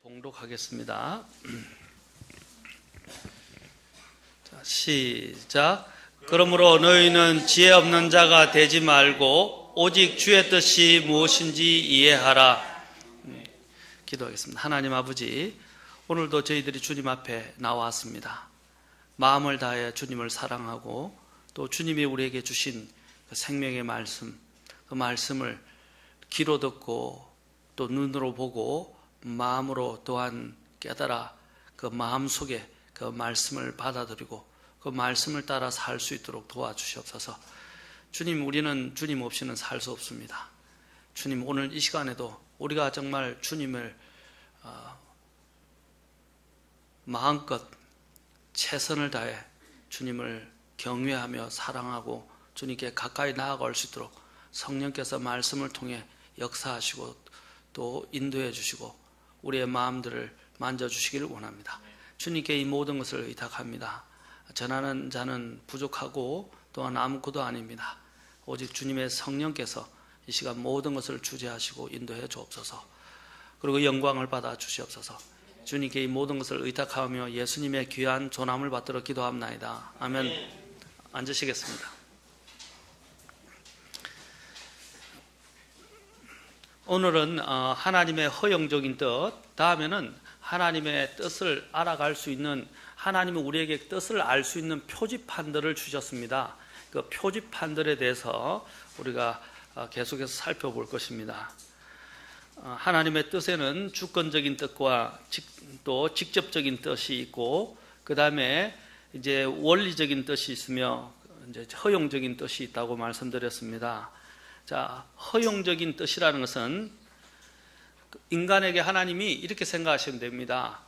봉독하겠습니다. 자, 시작. 그러므로 너희는 지혜 없는 자가 되지 말고 오직 주의 뜻이 무엇인지 이해하라. 기도하겠습니다. 하나님 아버지, 오늘도 저희들이 주님 앞에 나왔습니다. 마음을 다해 주님을 사랑하고 또 주님이 우리에게 주신 그 생명의 말씀, 그 말씀을 귀로 듣고 또 눈으로 보고 마음으로 또한 깨달아 그 마음속에 그 말씀을 받아들이고 그 말씀을 따라 살 수 있도록 도와주시옵소서. 주님, 우리는 주님 없이는 살 수 없습니다. 주님, 오늘 이 시간에도 우리가 정말 주님을 마음껏 최선을 다해 주님을 경외하며 사랑하고 주님께 가까이 나아갈 수 있도록 성령께서 말씀을 통해 역사하시고 또 인도해 주시고 우리의 마음들을 만져주시기를 원합니다. 주님께 이 모든 것을 의탁합니다. 전하는 자는 부족하고 또한 아무것도 아닙니다. 오직 주님의 성령께서 이 시간 모든 것을 주재하시고 인도해 주옵소서. 그리고 영광을 받아 주시옵소서. 주님께 이 모든 것을 의탁하며 예수님의 귀한 존함을 받도록 기도합나이다. 아멘. 앉으시겠습니다. 오늘은 하나님의 허용적인 뜻, 다음에는 하나님의 뜻을 알아갈 수 있는, 하나님은 우리에게 뜻을 알 수 있는 표지판들을 주셨습니다. 그 표지판들에 대해서 우리가 계속해서 살펴볼 것입니다. 하나님의 뜻에는 주권적인 뜻과 또 직접적인 뜻이 있고, 그 다음에 이제 원리적인 뜻이 있으며 이제 허용적인 뜻이 있다고 말씀드렸습니다. 자, 허용적인 뜻이라는 것은 인간에게 하나님이 이렇게 생각하시면 됩니다.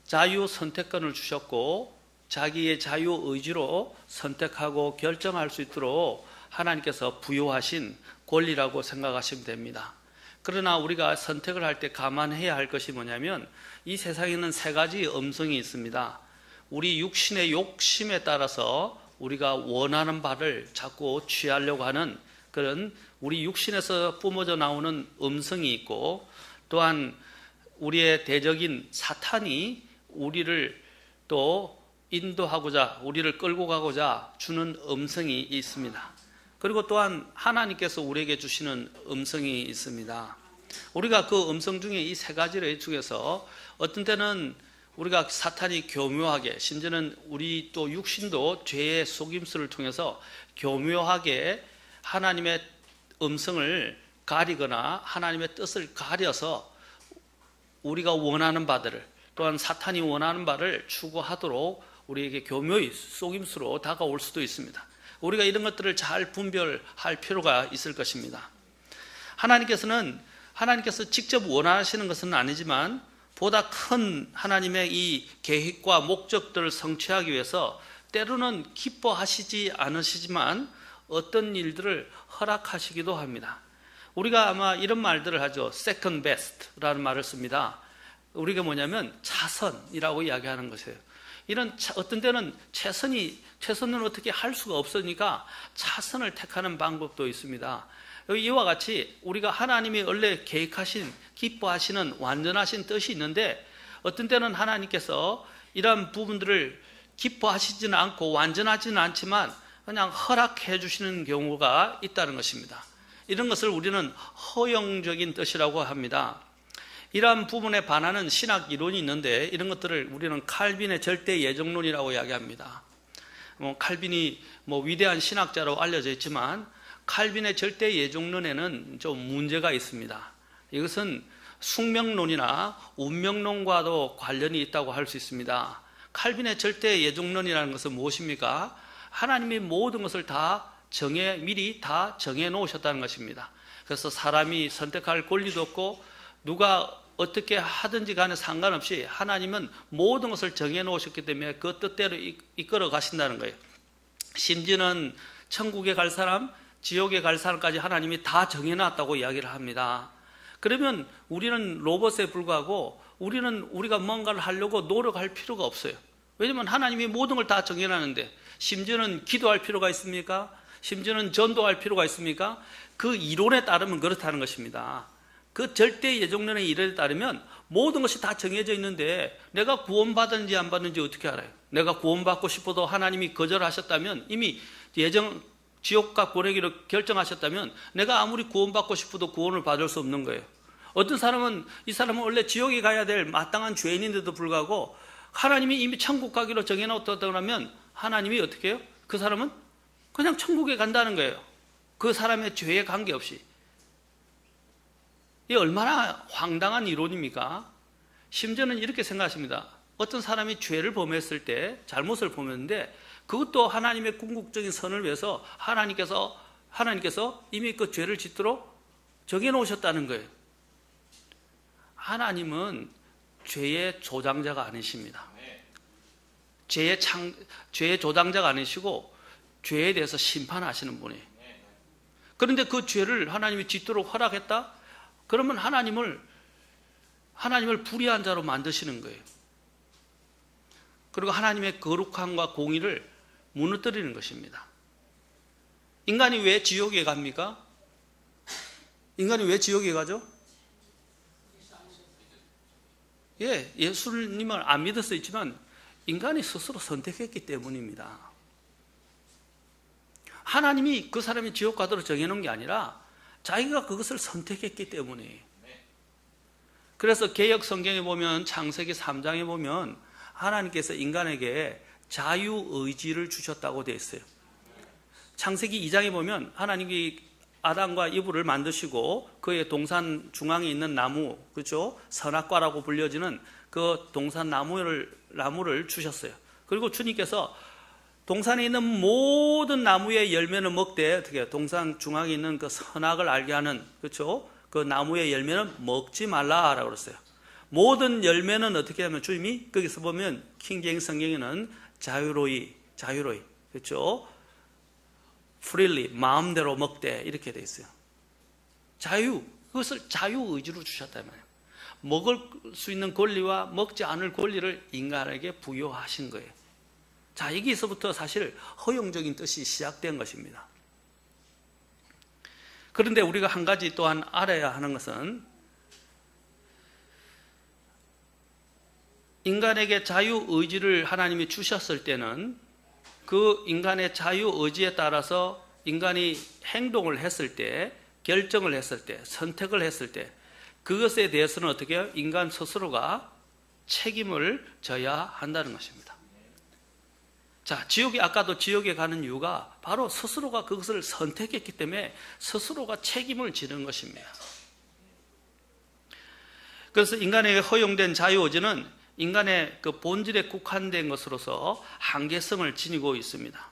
자유 선택권을 주셨고 자기의 자유 의지로 선택하고 결정할 수 있도록 하나님께서 부여하신 권리라고 생각하시면 됩니다. 그러나 우리가 선택을 할 때 감안해야 할 것이 뭐냐면 이 세상에는 세 가지 음성이 있습니다. 우리 육신의 욕심에 따라서 우리가 원하는 바를 자꾸 취하려고 하는 그런 우리 육신에서 뿜어져 나오는 음성이 있고, 또한 우리의 대적인 사탄이 우리를 또 인도하고자, 우리를 끌고 가고자 주는 음성이 있습니다. 그리고 또한 하나님께서 우리에게 주시는 음성이 있습니다. 우리가 그 음성 중에 이 세 가지를 중에서 어떤 때는 우리가 사탄이 교묘하게, 심지어는 우리 또 육신도 죄의 속임수를 통해서 교묘하게 하나님의 음성을 가리거나 하나님의 뜻을 가려서 우리가 원하는 바들을, 또한 사탄이 원하는 바를 추구하도록 우리에게 교묘히 속임수로 다가올 수도 있습니다. 우리가 이런 것들을 잘 분별할 필요가 있을 것입니다. 하나님께서 직접 원하시는 것은 아니지만 보다 큰 하나님의 이 계획과 목적들을 성취하기 위해서 때로는 기뻐하시지 않으시지만 어떤 일들을 허락하시기도 합니다. 우리가 아마 이런 말들을 하죠. second best라는 말을 씁니다. 우리가 뭐냐면 차선이라고 이야기하는 것이에요. 이런 어떤 때는 최선은 어떻게 할 수가 없으니까 차선을 택하는 방법도 있습니다. 이와 같이 우리가 하나님이 원래 계획하신, 기뻐하시는 완전하신 뜻이 있는데 어떤 때는 하나님께서 이러한 부분들을 기뻐하시지는 않고 완전하지는 않지만 그냥 허락해 주시는 경우가 있다는 것입니다. 이런 것을 우리는 허용적인 뜻이라고 합니다. 이러한 부분에 반하는 신학 이론이 있는데 이런 것들을 우리는 칼빈의 절대 예정론이라고 이야기합니다. 칼빈이 위대한 신학자로 알려져 있지만 칼빈의 절대 예정론에는 좀 문제가 있습니다. 이것은 숙명론이나 운명론과도 관련이 있다고 할 수 있습니다. 칼빈의 절대 예정론이라는 것은 무엇입니까? 하나님이 모든 것을 미리 다 정해 놓으셨다는 것입니다. 그래서 사람이 선택할 권리도 없고 누가 어떻게 하든지 간에 상관없이 하나님은 모든 것을 정해 놓으셨기 때문에 그 뜻대로 이끌어 가신다는 거예요. 심지어는 천국에 갈 사람, 지옥에 갈 사람까지 하나님이 다 정해 놨다고 이야기를 합니다. 그러면 우리는 로봇에 불과하고 우리가 뭔가를 하려고 노력할 필요가 없어요. 왜냐하면 하나님이 모든 걸 다 정해 놨는데 심지어는 기도할 필요가 있습니까? 심지어는 전도할 필요가 있습니까? 그 이론에 따르면 그렇다는 것입니다. 그 절대 예정론의 일에 따르면 모든 것이 다 정해져 있는데 내가 구원받았는지 안 받는지 어떻게 알아요? 내가 구원받고 싶어도 하나님이 거절하셨다면, 이미 예정 지옥과 보내기로 결정하셨다면 내가 아무리 구원받고 싶어도 구원을 받을 수 없는 거예요. 어떤 사람은, 이 사람은 원래 지옥에 가야 될 마땅한 죄인인데도 불구하고 하나님이 이미 천국 가기로 정해놓았다고 하면 하나님이 어떻게 해요? 그 사람은 그냥 천국에 간다는 거예요. 그 사람의 죄에 관계없이. 이 얼마나 황당한 이론입니까? 심지어는 이렇게 생각하십니다. 어떤 사람이 죄를 범했을 때, 잘못을 범했는데 그것도 하나님의 궁극적인 선을 위해서 하나님께서 이미 그 죄를 짓도록 정해놓으셨다는 거예요. 하나님은 죄의 조장자가 아니십니다. 죄의 조장자가 아니시고 죄에 대해서 심판하시는 분이에요. 그런데 그 죄를 하나님이 짓도록 허락했다? 그러면 하나님을 불의한 자로 만드시는 거예요. 그리고 하나님의 거룩함과 공의를 무너뜨리는 것입니다. 인간이 왜 지옥에 갑니까? 인간이 왜 지옥에 가죠? 예수님을 안 믿을 수 있지만 인간이 스스로 선택했기 때문입니다. 하나님이 그 사람이 지옥 가도록 정해놓은 게 아니라 자기가 그것을 선택했기 때문에. 그래서 개역 성경에 보면, 창세기 3장에 보면 하나님께서 인간에게 자유의지를 주셨다고 되어 있어요. 창세기 2장에 보면 하나님이 아담과 이브를 만드시고 그의 동산 중앙에 있는 나무, 그렇죠? 선악과라고 불려지는 그 동산 나무를 주셨어요. 그리고 주님께서 동산에 있는 모든 나무의 열매는 먹되, 어떻게 동산 중앙에 있는 그 선악을 알게 하는, 그렇죠? 그 나무의 열매는 먹지 말라라고 그랬어요. 모든 열매는 어떻게 하면, 주님이 거기서 보면 킹제임스 성경에는 자유로이, 그렇죠? freely, 마음대로 먹되, 이렇게 돼 있어요. 그것을 자유의지로 주셨단 말이에요. 먹을 수 있는 권리와 먹지 않을 권리를 인간에게 부여하신 거예요. 자, 여기서부터 사실 허용적인 뜻이 시작된 것입니다. 그런데 우리가 한 가지 또한 알아야 하는 것은, 인간에게 자유의지를 하나님이 주셨을 때는 그 인간의 자유의지에 따라서 인간이 행동을 했을 때, 결정을 했을 때, 선택을 했을 때, 그것에 대해서는 어떻게 해요? 인간 스스로가 책임을 져야 한다는 것입니다. 자, 아까도 지옥에 가는 이유가 바로 스스로가 그것을 선택했기 때문에 스스로가 책임을 지는 것입니다. 그래서 인간에게 허용된 자유의지는 인간의 그 본질에 국한된 것으로서 한계성을 지니고 있습니다.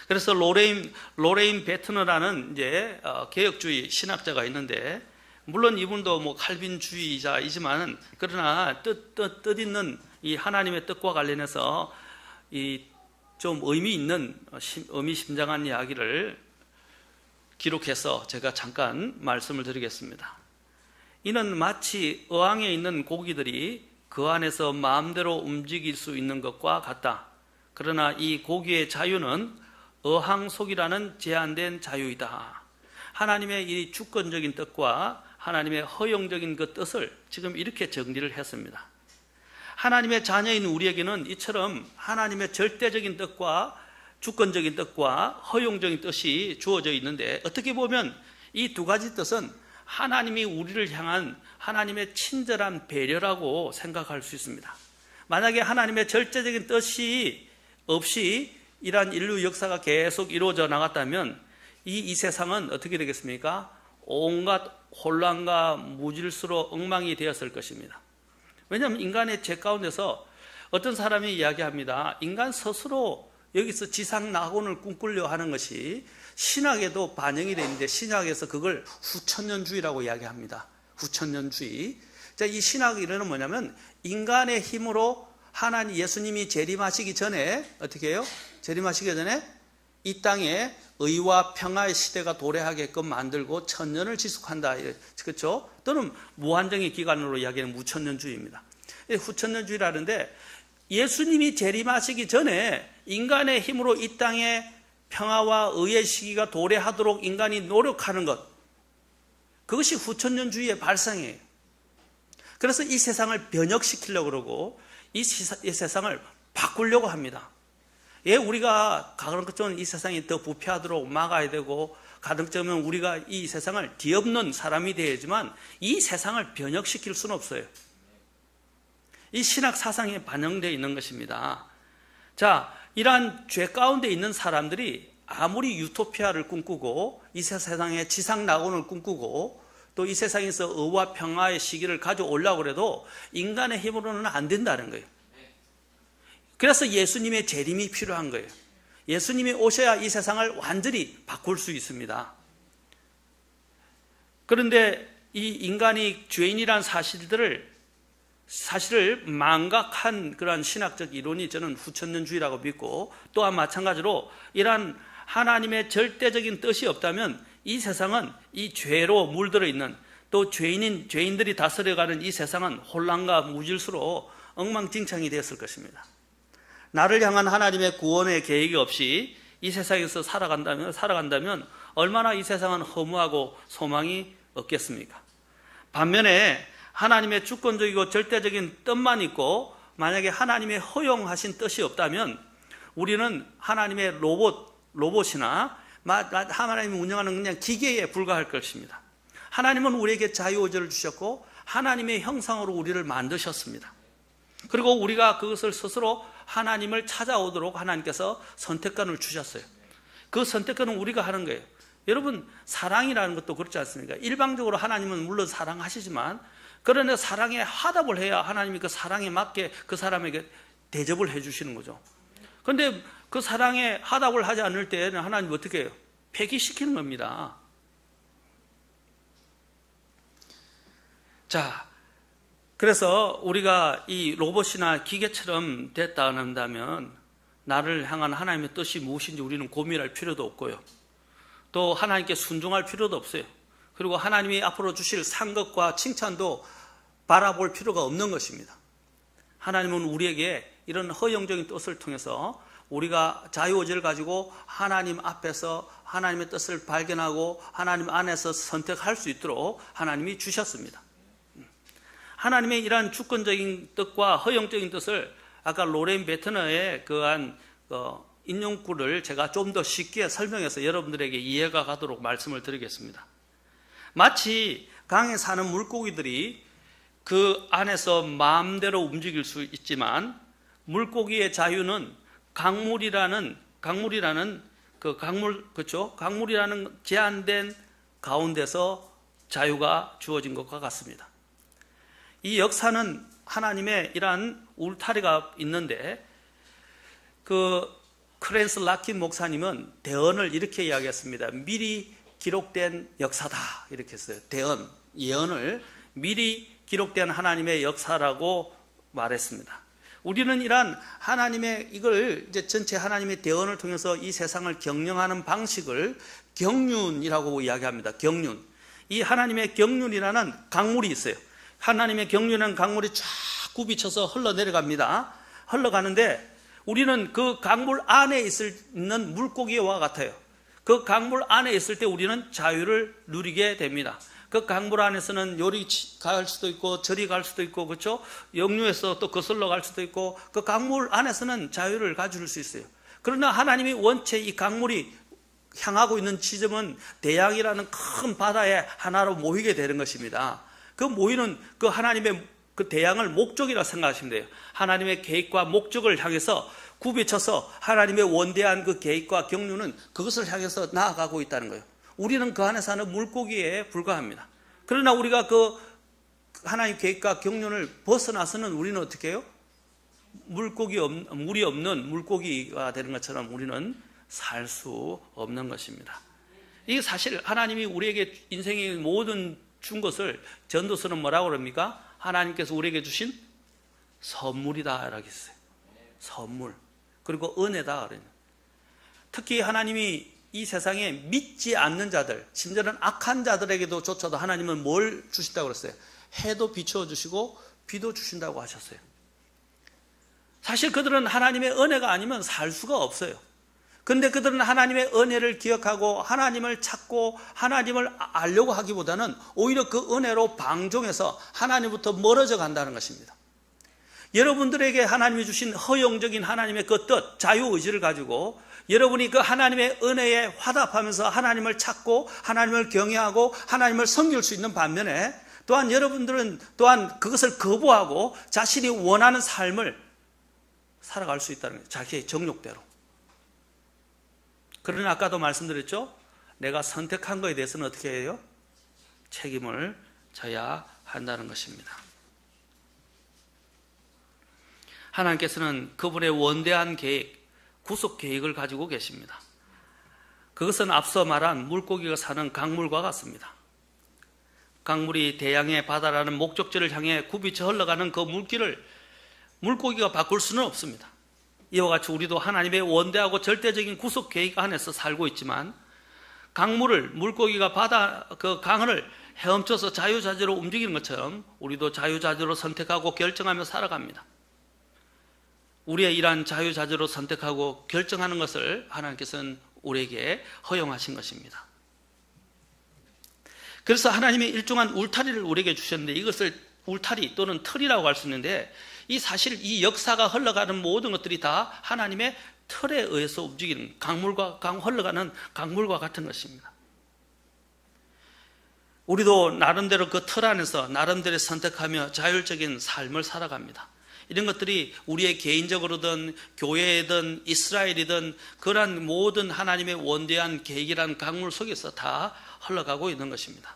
그래서 로레인 베트너라는 이제 개혁주의 신학자가 있는데, 물론 이분도 칼빈주의자이지만, 그러나 뜻있는 이 하나님의 뜻과 관련해서 이 좀 의미심장한 이야기를 기록해서 제가 잠깐 말씀을 드리겠습니다. 이는 마치 어항에 있는 고기들이 그 안에서 마음대로 움직일 수 있는 것과 같다. 그러나 이 고기의 자유는 어항 속이라는 제한된 자유이다. 하나님의 이 주권적인 뜻과 하나님의 허용적인 그 뜻을 지금 이렇게 정리를 했습니다. 하나님의 자녀인 우리에게는 이처럼 하나님의 절대적인 뜻과 주권적인 뜻과 허용적인 뜻이 주어져 있는데, 어떻게 보면 이 두 가지 뜻은 하나님이 우리를 향한 하나님의 친절한 배려라고 생각할 수 있습니다. 만약에 하나님의 절대적인 뜻이 없이 이러한 인류 역사가 계속 이루어져 나갔다면 이 세상은 어떻게 되겠습니까? 온갖 혼란과 무질서로 엉망이 되었을 것입니다. 왜냐하면 인간의 죄 가운데서 어떤 사람이 이야기합니다. 인간 스스로 여기서 지상 낙원을 꿈꾸려 하는 것이 신학에도 반영이 되어 있는데, 신학에서 그걸 후천년주의라고 이야기합니다. 후천년주의. 자, 이 신학의 이론은 뭐냐면, 인간의 힘으로 하나님 예수님이 재림하시기 전에 어떻게 해요? 재림하시기 전에 이 땅에 의와 평화의 시대가 도래하게끔 만들고 천년을 지속한다. 그렇죠? 또는 무한정의 기간으로 이야기하는 무천년주의입니다. 후천년주의라는데, 예수님이 재림하시기 전에 인간의 힘으로 이 땅에 평화와 의의 시기가 도래하도록 인간이 노력하는 것, 그것이 후천년주의의 발상이에요. 그래서 이 세상을 변혁시키려고 그러고 이 세상을 바꾸려고 합니다. 예, 우리가 가급적이면 이 세상이 더 부패하도록 막아야 되고 가급적이면 우리가 이 세상을 뒤엎는 사람이 되야지만 이 세상을 변혁시킬 수는 없어요. 이 신학 사상에 반영되어 있는 것입니다. 자, 이러한 죄 가운데 있는 사람들이 아무리 유토피아를 꿈꾸고 이 세상에 지상낙원을 꿈꾸고 또 이 세상에서 의와 평화의 시기를 가져오려고 해도 인간의 힘으로는 안 된다는 거예요. 그래서 예수님의 재림이 필요한 거예요. 예수님이 오셔야 이 세상을 완전히 바꿀 수 있습니다. 그런데 이 인간이 죄인이라는 사실을 망각한 그러한 신학적 이론이 저는 후천년주의라고 믿고, 또한 마찬가지로 이러한 하나님의 절대적인 뜻이 없다면 이 세상은 이 죄로 물들어 있는, 또 죄인들이 다스려가는 이 세상은 혼란과 무질서로 엉망진창이 되었을 것입니다. 나를 향한 하나님의 구원의 계획이 없이 이 세상에서 살아간다면 얼마나 이 세상은 허무하고 소망이 없겠습니까? 반면에 하나님의 주권적이고 절대적인 뜻만 있고 만약에 하나님의 허용하신 뜻이 없다면 우리는 하나님의 로봇이나 하나님이 운영하는 그냥 기계에 불과할 것입니다. 하나님은 우리에게 자유의지를 주셨고 하나님의 형상으로 우리를 만드셨습니다. 그리고 우리가 그것을 스스로 하나님을 찾아오도록 하나님께서 선택권을 주셨어요. 그 선택권은 우리가 하는 거예요. 여러분, 사랑이라는 것도 그렇지 않습니까? 일방적으로 하나님은 물론 사랑하시지만 그러나 사랑에 화답을 해야 하나님이 그 사랑에 맞게 그 사람에게 대접을 해주시는 거죠. 그런데 그 사랑에 화답을 하지 않을 때는 하나님이 어떻게 해요? 폐기시키는 겁니다. 자, 그래서 우리가 이 로봇이나 기계처럼 됐다 한다면 나를 향한 하나님의 뜻이 무엇인지 우리는 고민할 필요도 없고요. 또 하나님께 순종할 필요도 없어요. 그리고 하나님이 앞으로 주실 상급과 칭찬도 바라볼 필요가 없는 것입니다. 하나님은 우리에게 이런 허영적인 뜻을 통해서 우리가 자유의지를 가지고 하나님 앞에서 하나님의 뜻을 발견하고 하나님 안에서 선택할 수 있도록 하나님이 주셨습니다. 하나님의 이러한 주권적인 뜻과 허용적인 뜻을 아까 로렌 베트너의 그한 인용구를 제가 좀 더 쉽게 설명해서 여러분들에게 이해가 가도록 말씀을 드리겠습니다. 마치 강에 사는 물고기들이 그 안에서 마음대로 움직일 수 있지만 물고기의 자유는 강물이라는 제한된 가운데서 자유가 주어진 것과 같습니다. 이 역사는 하나님의 이러한 울타리가 있는데 그 크랜스 라킨 목사님은 대언을 이렇게 이야기했습니다. 미리 기록된 역사다 이렇게 했어요. 예언을 미리 기록된 하나님의 역사라고 말했습니다. 우리는 이러한 하나님의 이걸 이제 전체 하나님의 대언을 통해서 이 세상을 경영하는 방식을 경륜이라고 이야기합니다. 경륜. 이 하나님의 경륜이라는 강물이 있어요. 하나님의 경륜이라는 강물이 쫙 굽이쳐서 흘러내려갑니다. 흘러가는데 우리는 그 강물 안에 있는 물고기와 같아요. 그 강물 안에 있을 때 우리는 자유를 누리게 됩니다. 그 강물 안에서는 요리 갈 수도 있고 저리 갈 수도 있고 그렇죠? 역류해서 또 거슬러 갈 수도 있고 그 강물 안에서는 자유를 가질 수 있어요. 그러나 하나님이 원체 이 강물이 향하고 있는 지점은 대양이라는 큰 바다에 하나로 모이게 되는 것입니다. 그 모이는 그 하나님의 그 대양을 목적이라 생각하시면 돼요. 하나님의 계획과 목적을 향해서 굽이쳐서 하나님의 원대한 그 계획과 경륜은 그것을 향해서 나아가고 있다는 거예요. 우리는 그 안에 사는 물고기에 불과합니다. 그러나 우리가 그 하나님 계획과 경륜을 벗어나서는 우리는 어떻게 해요? 물이 없는 물고기가 되는 것처럼 우리는 살 수 없는 것입니다. 이게 사실 하나님이 우리에게 인생의 모든 준 것을 전도서는 뭐라고 그럽니까? 하나님께서 우리에게 주신 선물이다 라고 했어요. 선물. 그리고 은혜다 그래요. 특히 하나님이 이 세상에 믿지 않는 자들, 심지어는 악한 자들에게도 조차도 하나님은 뭘 주신다고 그랬어요? 해도 비추어 주시고 비도 주신다고 하셨어요. 사실 그들은 하나님의 은혜가 아니면 살 수가 없어요. 그런데 그들은 하나님의 은혜를 기억하고 하나님을 찾고 하나님을 알려고 하기보다는 오히려 그 은혜로 방종해서 하나님부터 멀어져 간다는 것입니다. 여러분들에게 하나님이 주신 허용적인 하나님의 그 뜻, 자유의지를 가지고 여러분이 그 하나님의 은혜에 화답하면서 하나님을 찾고 하나님을 경외하고 하나님을 섬길 수 있는 반면에 또한 여러분들은 또한 그것을 거부하고 자신이 원하는 삶을 살아갈 수 있다는 거예요. 자기의 정욕대로. 그러나 아까도 말씀드렸죠. 내가 선택한 것에 대해서는 어떻게 해요? 책임을 져야 한다는 것입니다. 하나님께서는 그분의 원대한 계획, 구속 계획을 가지고 계십니다. 그것은 앞서 말한 물고기가 사는 강물과 같습니다. 강물이 대양의 바다라는 목적지를 향해 굽이쳐 흘러가는 그 물길을 물고기가 바꿀 수는 없습니다. 이와 같이 우리도 하나님의 원대하고 절대적인 구속 계획 안에서 살고 있지만 강물을 물고기가 그 강을 헤엄쳐서 자유자재로 움직이는 것처럼 우리도 자유자재로 선택하고 결정하며 살아갑니다. 우리의 이러한 자유자재로 선택하고 결정하는 것을 하나님께서는 우리에게 허용하신 것입니다. 그래서 하나님이 일종한 울타리를 우리에게 주셨는데 이것을 울타리 또는 틀이라고 할 수 있는데 사실 이 역사가 흘러가는 모든 것들이 다 하나님의 틀에 의해서 움직이는 흘러가는 강물과 같은 것입니다. 우리도 나름대로 그 틀 안에서 나름대로 선택하며 자율적인 삶을 살아갑니다. 이런 것들이 우리의 개인적으로든 교회든 이스라엘이든 그러한 모든 하나님의 원대한 계획이라는 강물 속에서 다 흘러가고 있는 것입니다.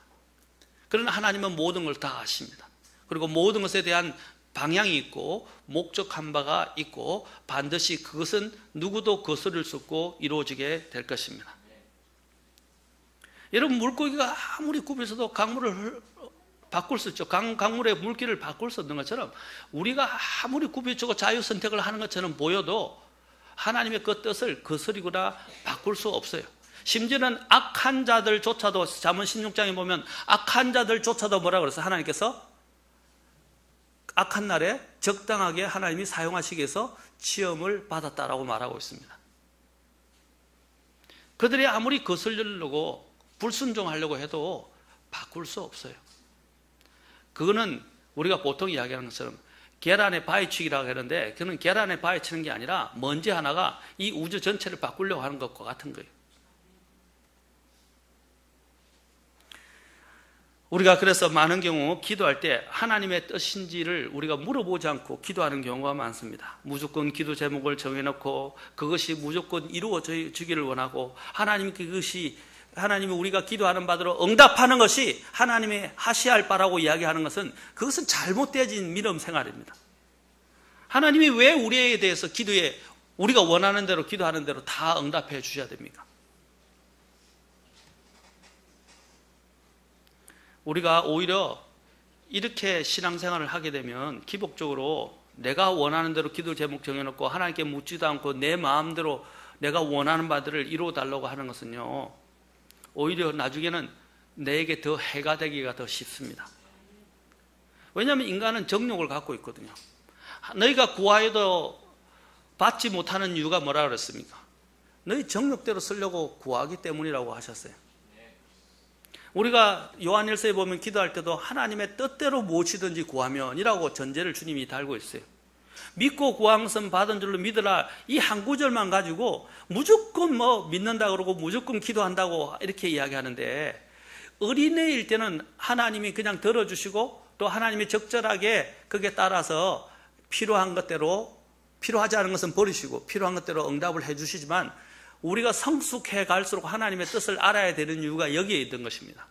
그러나 하나님은 모든 걸 다 아십니다. 그리고 모든 것에 대한 방향이 있고 목적한 바가 있고 반드시 그것은 누구도 거스를 수 없고 이루어지게 될 것입니다. 여러분 물고기가 아무리 굽혀서도 강물을 바꿀 수 있죠. 강물의 물길을 바꿀 수 없는 것처럼 우리가 아무리 굽혀주고 자유선택을 하는 것처럼 보여도 하나님의 그 뜻을 거스리거나 바꿀 수 없어요. 심지어는 악한 자들조차도 잠언 16장에 보면 악한 자들조차도 뭐라 그랬어요? 하나님께서 악한 날에 적당하게 하나님이 사용하시기 위해서 시험을 받았다라고 말하고 있습니다. 그들이 아무리 거슬리려고 불순종하려고 해도 바꿀 수 없어요. 그거는 우리가 보통 이야기하는 것처럼 계란에 바위치기라고 하는데 그는 계란에 바위치는 게 아니라 먼지 하나가 이 우주 전체를 바꾸려고 하는 것과 같은 거예요. 우리가 그래서 많은 경우 기도할 때 하나님의 뜻인지를 우리가 물어보지 않고 기도하는 경우가 많습니다. 무조건 기도 제목을 정해놓고 그것이 무조건 이루어지기를 원하고 하나님이 우리가 기도하는 바대로 응답하는 것이 하나님이 하셔야 할 바라고 이야기하는 것은 그것은 잘못되어진 믿음 생활입니다. 하나님이 왜 우리에 대해서 기도에 우리가 원하는 대로 기도하는 대로 다 응답해 주셔야 됩니까? 우리가 오히려 이렇게 신앙생활을 하게 되면 기복적으로 내가 원하는 대로 기도 제목 정해놓고 하나님께 묻지도 않고 내 마음대로 내가 원하는 바들을 이루어달라고 하는 것은요 오히려 나중에는 내게 더 해가 되기가 더 쉽습니다. 왜냐하면 인간은 정욕을 갖고 있거든요. 너희가 구하여도 받지 못하는 이유가 뭐라 그랬습니까? 너희 정욕대로 쓰려고 구하기 때문이라고 하셨어요. 우리가 요한일서에 보면 기도할 때도 하나님의 뜻대로 무엇이든지 구하면이라고 전제를 주님이 달고 있어요. 믿고 구한 것은 받은 줄로 믿으라 이 한 구절만 가지고 무조건 믿는다 그러고 무조건 기도한다고 이렇게 이야기하는데 어린애일 때는 하나님이 그냥 들어주시고 또 하나님이 적절하게 거기에 따라서 필요한 것대로 필요하지 않은 것은 버리시고 필요한 것대로 응답을 해주시지만 우리가 성숙해 갈수록 하나님의 뜻을 알아야 되는 이유가 여기에 있던 것입니다.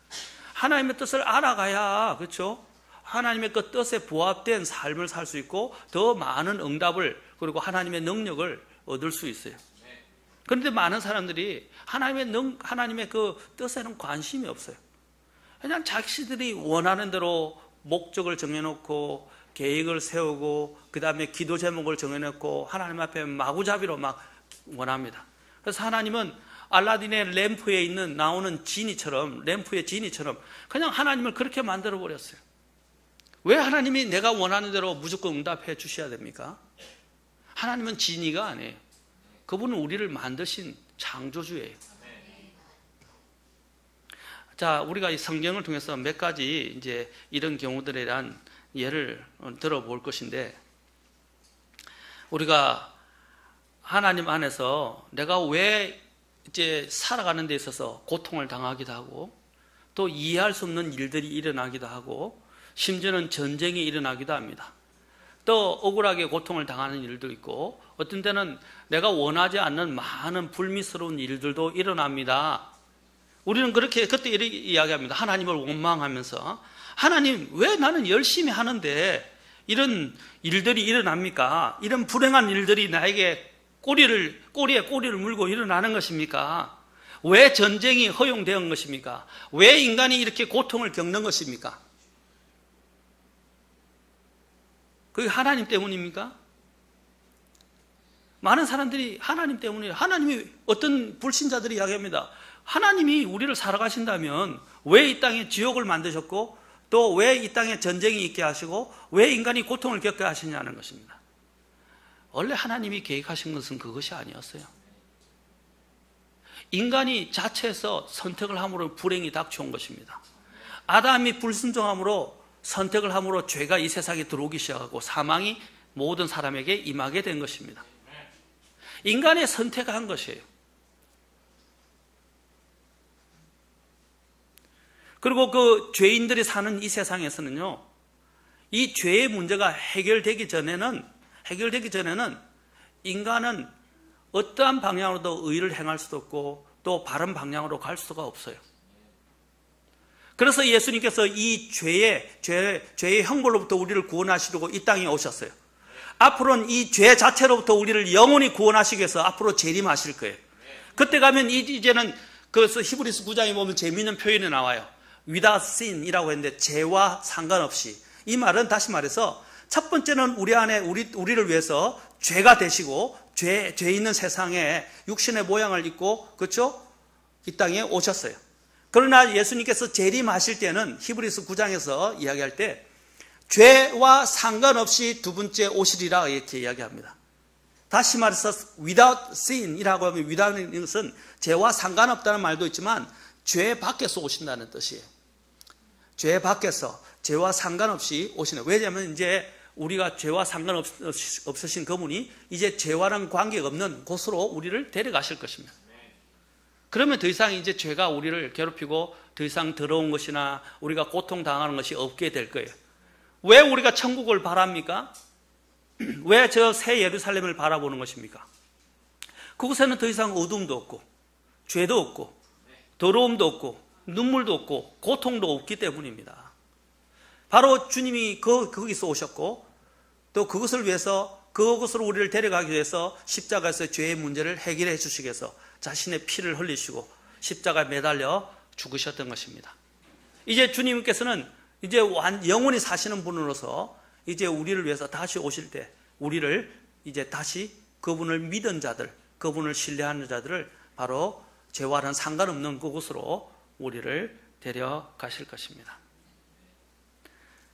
하나님의 뜻을 알아가야 그렇죠? 하나님의 그 뜻에 부합된 삶을 살 수 있고 더 많은 응답을 그리고 하나님의 능력을 얻을 수 있어요. 그런데 많은 사람들이 하나님의 그 뜻에는 관심이 없어요. 그냥 자기들이 원하는 대로 목적을 정해놓고 계획을 세우고 그 다음에 기도 제목을 정해놓고 하나님 앞에 마구잡이로 막 원합니다. 그래서 하나님은 알라딘의 램프에 나오는 램프의 지니처럼 그냥 하나님을 그렇게 만들어 버렸어요. 왜 하나님이 내가 원하는 대로 무조건 응답해 주셔야 됩니까? 하나님은 지니가 아니에요. 그분은 우리를 만드신 창조주예요. 자, 우리가 이 성경을 통해서 몇 가지 이제 이런 경우들에 대한 예를 들어볼 것인데, 우리가 하나님 안에서 내가 왜 이제 살아가는 데 있어서 고통을 당하기도 하고, 또 이해할 수 없는 일들이 일어나기도 하고, 심지어는 전쟁이 일어나기도 합니다. 또 억울하게 고통을 당하는 일도 있고, 어떤 때는 내가 원하지 않는 많은 불미스러운 일들도 일어납니다. 우리는 그렇게 그때 이렇게 이야기합니다. 하나님을 원망하면서, 하나님 왜 나는 열심히 하는데 이런 일들이 일어납니까? 이런 불행한 일들이 나에게 꼬리에 꼬리를 물고 일어나는 것입니까? 왜 전쟁이 허용되는 것입니까? 왜 인간이 이렇게 고통을 겪는 것입니까? 그게 하나님 때문입니까? 많은 사람들이 하나님 때문에, 하나님이 어떤 불신자들이 이야기합니다. 하나님이 우리를 살아가신다면 왜 이 땅에 지옥을 만드셨고, 또 왜 이 땅에 전쟁이 있게 하시고, 왜 인간이 고통을 겪게 하시냐는 것입니다. 원래 하나님이 계획하신 것은 그것이 아니었어요. 인간이 자체에서 선택을 함으로 불행이 닥쳐온 것입니다. 아담이 불순종함으로, 선택을 함으로 죄가 이 세상에 들어오기 시작하고 사망이 모든 사람에게 임하게 된 것입니다. 인간의 선택한 것이에요. 그리고 그 죄인들이 사는 이 세상에서는요, 이 죄의 문제가 해결되기 전에는 인간은 어떠한 방향으로도 의를 행할 수도 없고, 또 바른 방향으로 갈 수가 없어요. 그래서 예수님께서 이 죄의 형벌로부터 우리를 구원하시려고 이 땅에 오셨어요. 앞으로는 이 죄 자체로부터 우리를 영원히 구원하시기 위해서 앞으로 재림하실 거예요. 그때 가면 이제는 그래서 히브리서 9장에 보면 재미있는 표현이 나와요. without sin이라고 했는데, 죄와 상관없이. 이 말은 다시 말해서 첫 번째는 우리 안에 우리를 위해서 죄가 되시고, 죄 있는 세상에 육신의 모양을 입고, 그렇죠? 이 땅에 오셨어요. 그러나 예수님께서 재림하실 때는 히브리서 9장에서 이야기할 때 죄와 상관없이 두 번째 오시리라 이렇게 이야기합니다. 다시 말해서 without sin이라고 하면, without는 것은 죄와 상관없다는 말도 있지만 죄 밖에서 오신다는 뜻이에요. 죄 밖에서, 죄와 상관없이 오시는. 왜냐하면 이제 우리가 죄와 상관없으신 그분이 이제 죄와는 관계가 없는 곳으로 우리를 데려가실 것입니다. 그러면 더 이상 이제 죄가 우리를 괴롭히고 더 이상 더러운 것이나 우리가 고통당하는 것이 없게 될 거예요. 왜 우리가 천국을 바랍니까? 왜 저 새 예루살렘을 바라보는 것입니까? 그곳에는 더 이상 어둠도 없고, 죄도 없고, 더러움도 없고, 눈물도 없고, 고통도 없기 때문입니다. 바로 주님이 거기서 오셨고, 또 그것을 위해서, 그것으로 우리를 데려가기 위해서 십자가에서 죄의 문제를 해결해 주시기 위해서 자신의 피를 흘리시고 십자가에 매달려 죽으셨던 것입니다. 이제 주님께서는 이제 영원히 사시는 분으로서 이제 우리를 위해서 다시 오실 때 우리를 이제 다시 그분을 믿은 자들, 그분을 신뢰하는 자들을 바로 죄와는 상관없는 그곳으로 우리를 데려가실 것입니다.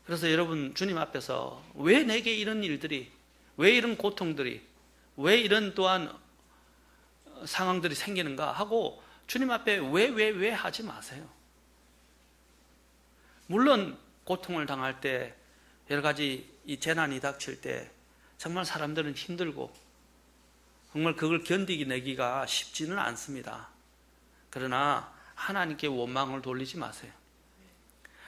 그래서 여러분, 주님 앞에서 왜 내게 이런 일들이, 왜 이런 고통들이, 왜 이런 또한 상황들이 생기는가 하고 주님 앞에 왜 하지 마세요. 물론 고통을 당할 때, 여러 가지 이 재난이 닥칠 때 정말 사람들은 힘들고 정말 그걸 견디내기가 쉽지는 않습니다. 그러나 하나님께 원망을 돌리지 마세요.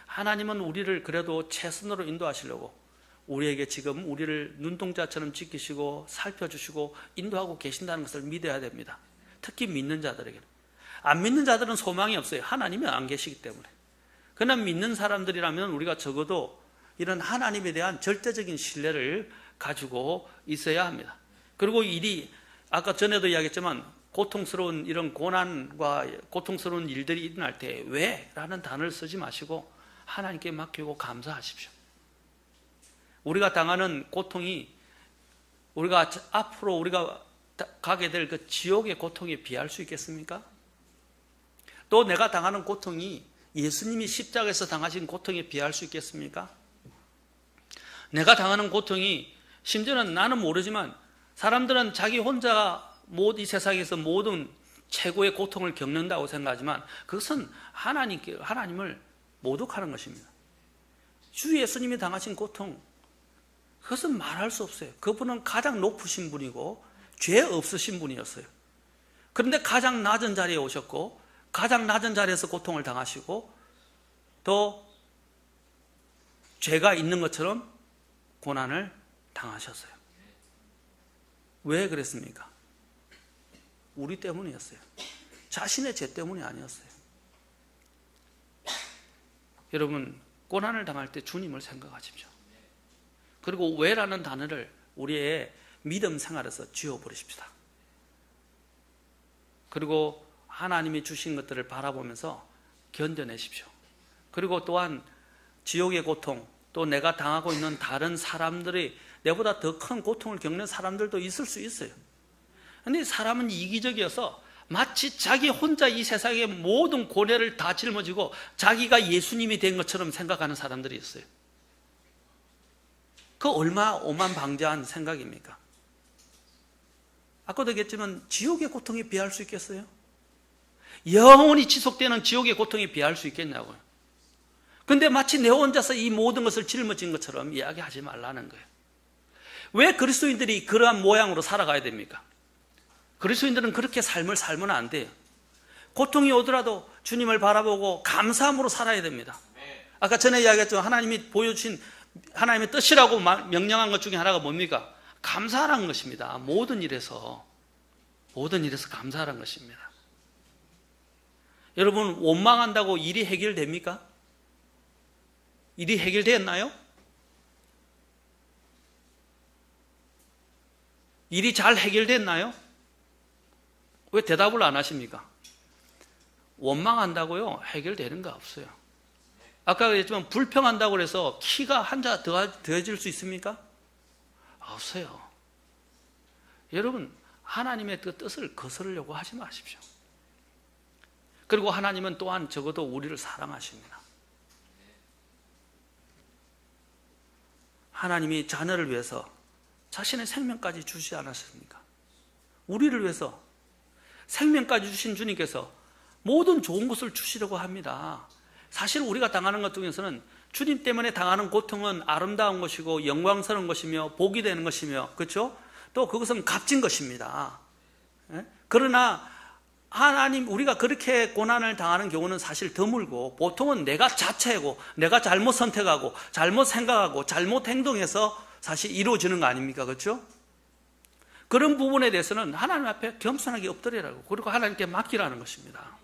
하나님은 우리를 그래도 최선으로 인도하시려고 우리에게 지금 우리를 눈동자처럼 지키시고 살펴주시고 인도하고 계신다는 것을 믿어야 됩니다. 특히 믿는 자들에게는. 안 믿는 자들은 소망이 없어요. 하나님이 안 계시기 때문에. 그러나 믿는 사람들이라면 우리가 적어도 이런 하나님에 대한 절대적인 신뢰를 가지고 있어야 합니다. 그리고 일이 아까 전에도 이야기했지만 고통스러운 이런 고난과 고통스러운 일들이 일어날 때 왜? 라는 단어를 쓰지 마시고 하나님께 맡기고 감사하십시오. 우리가 당하는 고통이 우리가 앞으로 우리가 가게 될 그 지옥의 고통에 비할 수 있겠습니까? 또 내가 당하는 고통이 예수님이 십자가에서 당하신 고통에 비할 수 있겠습니까? 내가 당하는 고통이 심지어는 나는 모르지만 사람들은 자기 혼자 이 세상에서 모든 최고의 고통을 겪는다고 생각하지만 그것은 하나님을 모독하는 것입니다. 주 예수님이 당하신 고통, 그것은 말할 수 없어요. 그분은 가장 높으신 분이고 죄 없으신 분이었어요. 그런데 가장 낮은 자리에 오셨고 가장 낮은 자리에서 고통을 당하시고 또 죄가 있는 것처럼 고난을 당하셨어요. 왜 그랬습니까? 우리 때문이었어요. 자신의 죄 때문이 아니었어요. 여러분, 고난을 당할 때 주님을 생각하십시오. 그리고 왜라는 단어를 우리의 믿음 생활에서 지워버리십시다. 그리고 하나님이 주신 것들을 바라보면서 견뎌내십시오. 그리고 또한 지옥의 고통, 또 내가 당하고 있는 다른 사람들이 내보다 더 큰 고통을 겪는 사람들도 있을 수 있어요. 그런데 사람은 이기적이어서 마치 자기 혼자 이 세상의 모든 고뇌를 다 짊어지고 자기가 예수님이 된 것처럼 생각하는 사람들이 있어요. 그 얼마나 오만방자한 생각입니까? 아까도 얘기했지만 지옥의 고통에 비할 수 있겠어요? 영원히 지속되는 지옥의 고통에 비할 수 있겠냐고요. 근데 마치 내 혼자서 이 모든 것을 짊어진 것처럼 이야기하지 말라는 거예요. 왜 그리스도인들이 그러한 모양으로 살아가야 됩니까? 그리스도인들은 그렇게 삶을 살면 안 돼요. 고통이 오더라도 주님을 바라보고 감사함으로 살아야 됩니다. 아까 전에 이야기했죠. 하나님이 보여주신 하나님의 뜻이라고 명령한 것 중에 하나가 뭡니까? 감사하라는 것입니다. 모든 일에서 감사하라는 것입니다. 여러분, 원망한다고 일이 해결됩니까? 일이 해결되었나요? 일이 잘 해결됐나요? 왜 대답을 안 하십니까? 원망한다고요? 해결되는 거 없어요. 아까 그랬지만 불평한다고 해서 키가 한 자 더해질 수 있습니까? 없어요. 여러분, 하나님의 그 뜻을 거스르려고 하지 마십시오. 그리고 하나님은 또한 적어도 우리를 사랑하십니다. 하나님이 자녀를 위해서 자신의 생명까지 주시지 않았습니까? 우리를 위해서 생명까지 주신 주님께서 모든 좋은 것을 주시려고 합니다. 사실 우리가 당하는 것 중에서는 주님 때문에 당하는 고통은 아름다운 것이고 영광스러운 것이며 복이 되는 것이며, 그렇죠? 또 그것은 값진 것입니다. 그러나 하나님, 우리가 그렇게 고난을 당하는 경우는 사실 드물고 보통은 내가 자체고 내가 잘못 선택하고 잘못 생각하고 잘못 행동해서 사실 이루어지는 거 아닙니까? 그렇죠? 그런 부분에 대해서는 하나님 앞에 겸손하게 엎드리라고, 그리고 하나님께 맡기라는 것입니다.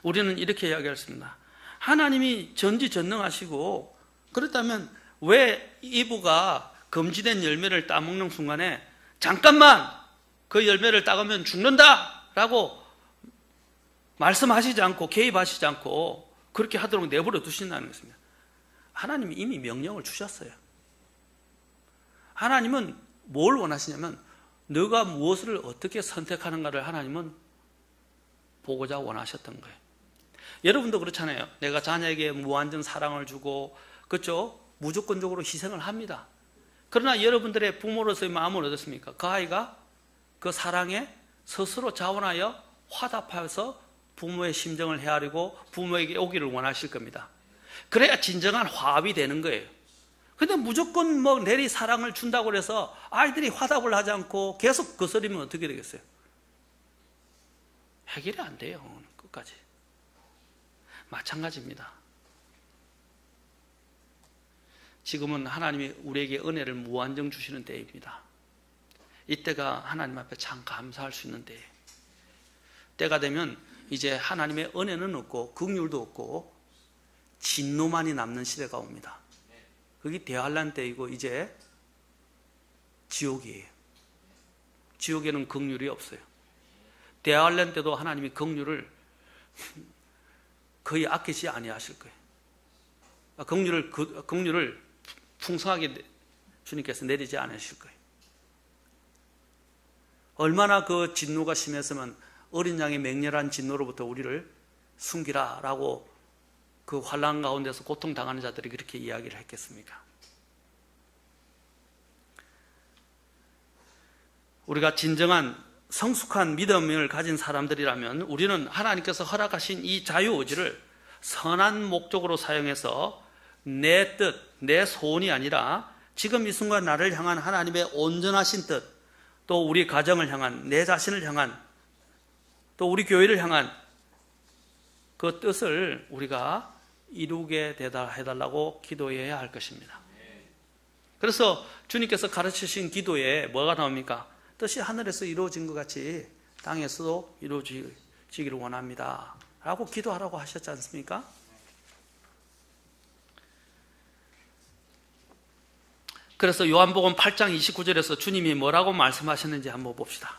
우리는 이렇게 이야기했습니다. 하나님이 전지전능하시고 그렇다면 왜 이브가 금지된 열매를 따먹는 순간에 잠깐만 그 열매를 따가면 죽는다 라고 말씀하시지 않고 개입하시지 않고 그렇게 하도록 내버려 두신다는 것입니다. 하나님이 이미 명령을 주셨어요. 하나님은 뭘 원하시냐면 너가 무엇을 어떻게 선택하는가를 하나님은 보고자 원하셨던 거예요. 여러분도 그렇잖아요. 내가 자녀에게 무한정 사랑을 주고, 그렇죠? 무조건적으로 희생을 합니다. 그러나 여러분들의 부모로서의 마음은 어떻습니까? 그 아이가 그 사랑에 스스로 자원하여 화답하여서 부모의 심정을 헤아리고 부모에게 오기를 원하실 겁니다. 그래야 진정한 화합이 되는 거예요. 근데 무조건 내리 사랑을 준다고 해서 아이들이 화답을 하지 않고 계속 거스리면 어떻게 되겠어요? 해결이 안 돼요. 끝까지. 마찬가지입니다. 지금은 하나님이 우리에게 은혜를 무한정 주시는 때입니다. 이때가 하나님 앞에 참 감사할 수 있는 때예요. 때가 되면 이제 하나님의 은혜는 없고 긍휼도 없고 진노만이 남는 시대가 옵니다. 그게 대환란 때이고 이제 지옥이에요. 지옥에는 긍휼이 없어요. 대환란 때도 하나님이 긍휼을 거의 아끼지 아니하실 거예요. 긍휼을 풍성하게 주님께서 내리지 않으실 거예요. 얼마나 그 진노가 심했으면 어린 양의 맹렬한 진노로부터 우리를 숨기라라고 그 환난 가운데서 고통당하는 자들이 그렇게 이야기를 했겠습니까? 우리가 진정한 성숙한 믿음을 가진 사람들이라면 우리는 하나님께서 허락하신 이 자유의지를 선한 목적으로 사용해서 내 뜻, 내 소원이 아니라 지금 이 순간 나를 향한 하나님의 온전하신 뜻, 또 우리 가정을 향한, 내 자신을 향한, 또 우리 교회를 향한 그 뜻을 우리가 이루게 해달라고 기도해야 할 것입니다. 그래서 주님께서 가르치신 기도에 뭐가 나옵니까? 뜻이 하늘에서 이루어진 것 같이 땅에서도 이루어지기를 원합니다 라고 기도하라고 하셨지 않습니까? 그래서 요한복음 8장 29절에서 주님이 뭐라고 말씀하셨는지 한번 봅시다.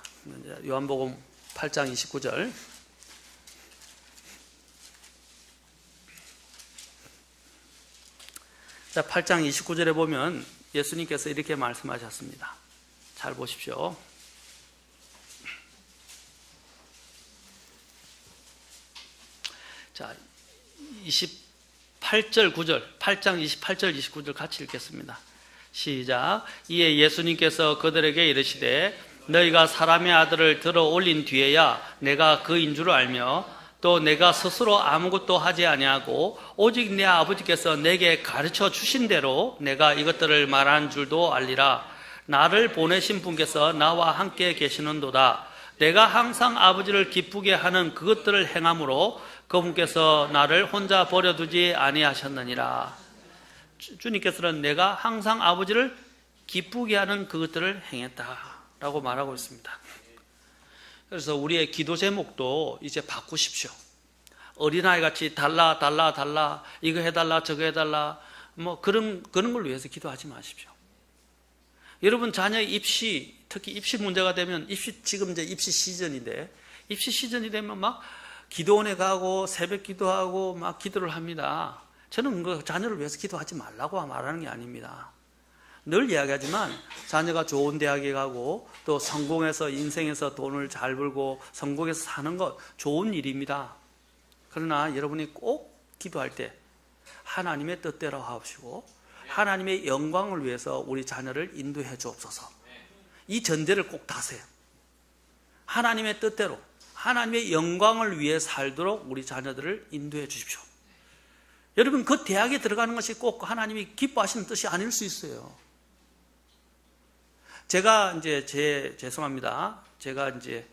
요한복음 8장 29절. 자, 8장 29절에 보면 예수님께서 이렇게 말씀하셨습니다. 잘 보십시오. 자, 28절 9절, 8장 28절 29절 같이 읽겠습니다. 시작. 이에 예수님께서 그들에게 이르시되 너희가 사람의 아들을 들어 올린 뒤에야 내가 그인 줄 알며 또 내가 스스로 아무것도 하지 아니하고 오직 내 아버지께서 내게 가르쳐 주신 대로 내가 이것들을 말한 줄도 알리라. 나를 보내신 분께서 나와 함께 계시는도다. 내가 항상 아버지를 기쁘게 하는 그것들을 행함으로 그분께서 나를 혼자 버려두지 아니하셨느니라. 주님께서는 내가 항상 아버지를 기쁘게 하는 그것들을 행했다라고 말하고 있습니다. 그래서 우리의 기도 제목도 이제 바꾸십시오. 어린아이 같이 달라 이거 해달라 저거 해달라 뭐 그런 걸 위해서 기도하지 마십시오. 여러분 자녀의 입시, 특히 입시 문제가 되면 지금 이제 입시 시즌인데 입시 시즌이 되면 막 기도원에 가고 새벽 기도하고 막 기도를 합니다. 저는 그 자녀를 위해서 기도하지 말라고 말하는 게 아닙니다. 늘 이야기하지만 자녀가 좋은 대학에 가고 또 성공해서 인생에서 돈을 잘 벌고 성공해서 사는 것 좋은 일입니다. 그러나 여러분이 꼭 기도할 때 하나님의 뜻대로 하옵시고 하나님의 영광을 위해서 우리 자녀를 인도해 주옵소서. 이 전제를 꼭 다세요. 하나님의 뜻대로 하나님의 영광을 위해 살도록 우리 자녀들을 인도해 주십시오. 여러분 그 대학에 들어가는 것이 꼭 하나님이 기뻐하시는 뜻이 아닐 수 있어요. 제가 이제 죄송합니다. 제가 이제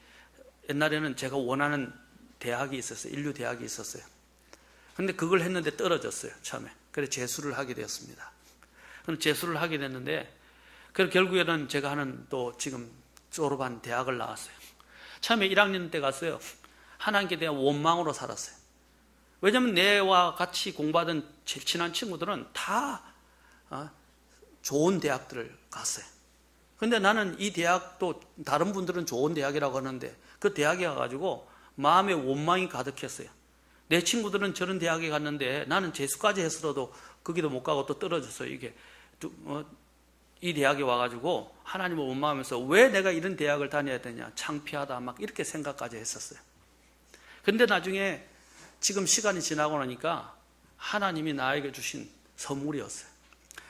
옛날에는 제가 원하는 대학이 있었어요. 인류 대학이 있었어요. 근데 그걸 했는데 떨어졌어요. 처음에. 그래서 재수를 하게 되었습니다. 그럼 재수를 하게 됐는데 그래서 결국에는 제가 하는 또 지금 졸업한 대학을 나왔어요. 처음에 1학년 때 갔어요. 하나님께 대한 원망으로 살았어요. 왜냐하면 내와 같이 공부하던 제일 친한 친구들은 다 좋은 대학들을 갔어요. 근데 나는 이 대학도 다른 분들은 좋은 대학이라고 하는데 그 대학에 가가지고 마음에 원망이 가득했어요. 내 친구들은 저런 대학에 갔는데 나는 재수까지 했어도 거기도 못 가고 또 떨어졌어요. 이 대학에 와가지고 하나님을 원망하면서 왜 내가 이런 대학을 다녀야 되냐, 창피하다 막 이렇게 생각까지 했었어요. 근데 나중에 지금 시간이 지나고 나니까 하나님이 나에게 주신 선물이었어요.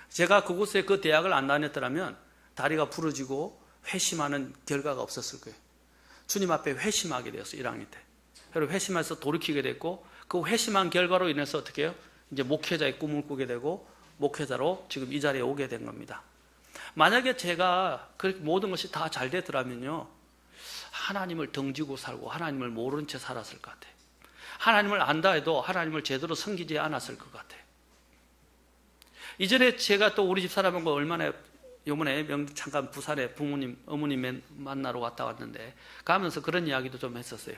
제가 그곳에 그 대학을 안 다녔더라면 다리가 부러지고 회심하는 결과가 없었을 거예요. 주님 앞에 회심하게 되었어요. 1학년 때. 그리고 회심해서 돌이키게 됐고 그 회심한 결과로 인해서 어떻게 해요? 이제 목회자의 꿈을 꾸게 되고 목회자로 지금 이 자리에 오게 된 겁니다. 만약에 제가 그렇게 모든 것이 다 잘 되더라면요, 하나님을 덩지고 살고 하나님을 모르는 채 살았을 것 같아요. 하나님을 안다 해도 하나님을 제대로 섬기지 않았을 것 같아요. 이전에 제가 또 우리 집 사람하고 얼마나 요번에 잠깐 부산에 부모님, 어머님 만나러 왔는데 가면서 그런 이야기도 좀 했었어요.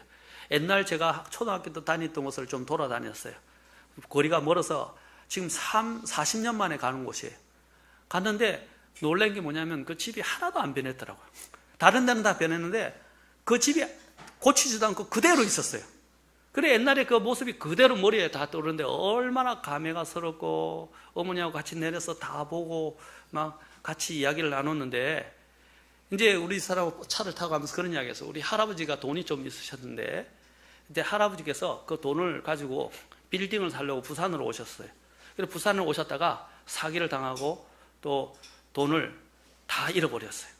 옛날 제가 초등학교 때 다녔던 곳을 좀 돌아다녔어요. 거리가 멀어서 지금 40년 만에 가는 곳이에요. 갔는데 놀란 게 뭐냐면 그 집이 하나도 안 변했더라고요. 다른 데는 다 변했는데 그 집이 고치지도 않고 그대로 있었어요. 그래 옛날에 그 모습이 그대로 머리에 다 떠오르는데 얼마나 감회가 스럽고 어머니하고 같이 내려서 다 보고 막 같이 이야기를 나눴는데 이제 우리 사람하고 차를 타고 가면서 그런 이야기했어. 우리 할아버지가 돈이 좀 있으셨는데 근데 할아버지께서 그 돈을 가지고 빌딩을 사려고 부산으로 오셨어요. 그래서 부산을 오셨다가 사기를 당하고 또 돈을 다 잃어버렸어요.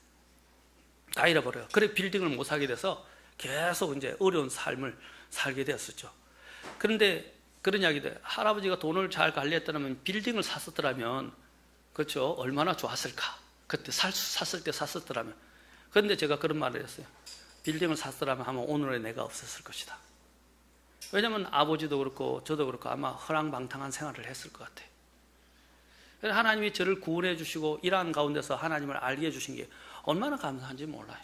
다 잃어버려요. 그래 빌딩을 못 사게 돼서 계속 이제 어려운 삶을 살게 되었었죠. 그런데 그런 이야기들, 할아버지가 돈을 잘 관리했더라면 빌딩을 샀었더라면, 그렇죠, 얼마나 좋았을까. 그때 샀을 때 샀었더라면. 그런데 제가 그런 말을 했어요. 빌딩을 샀더라면 아마 오늘의 내가 없었을 것이다. 왜냐하면 아버지도 그렇고 저도 그렇고 아마 허랑방탕한 생활을 했을 것 같아요. 하나님이 저를 구원해 주시고 이러한 가운데서 하나님을 알게 해주신 게 얼마나 감사한지 몰라요.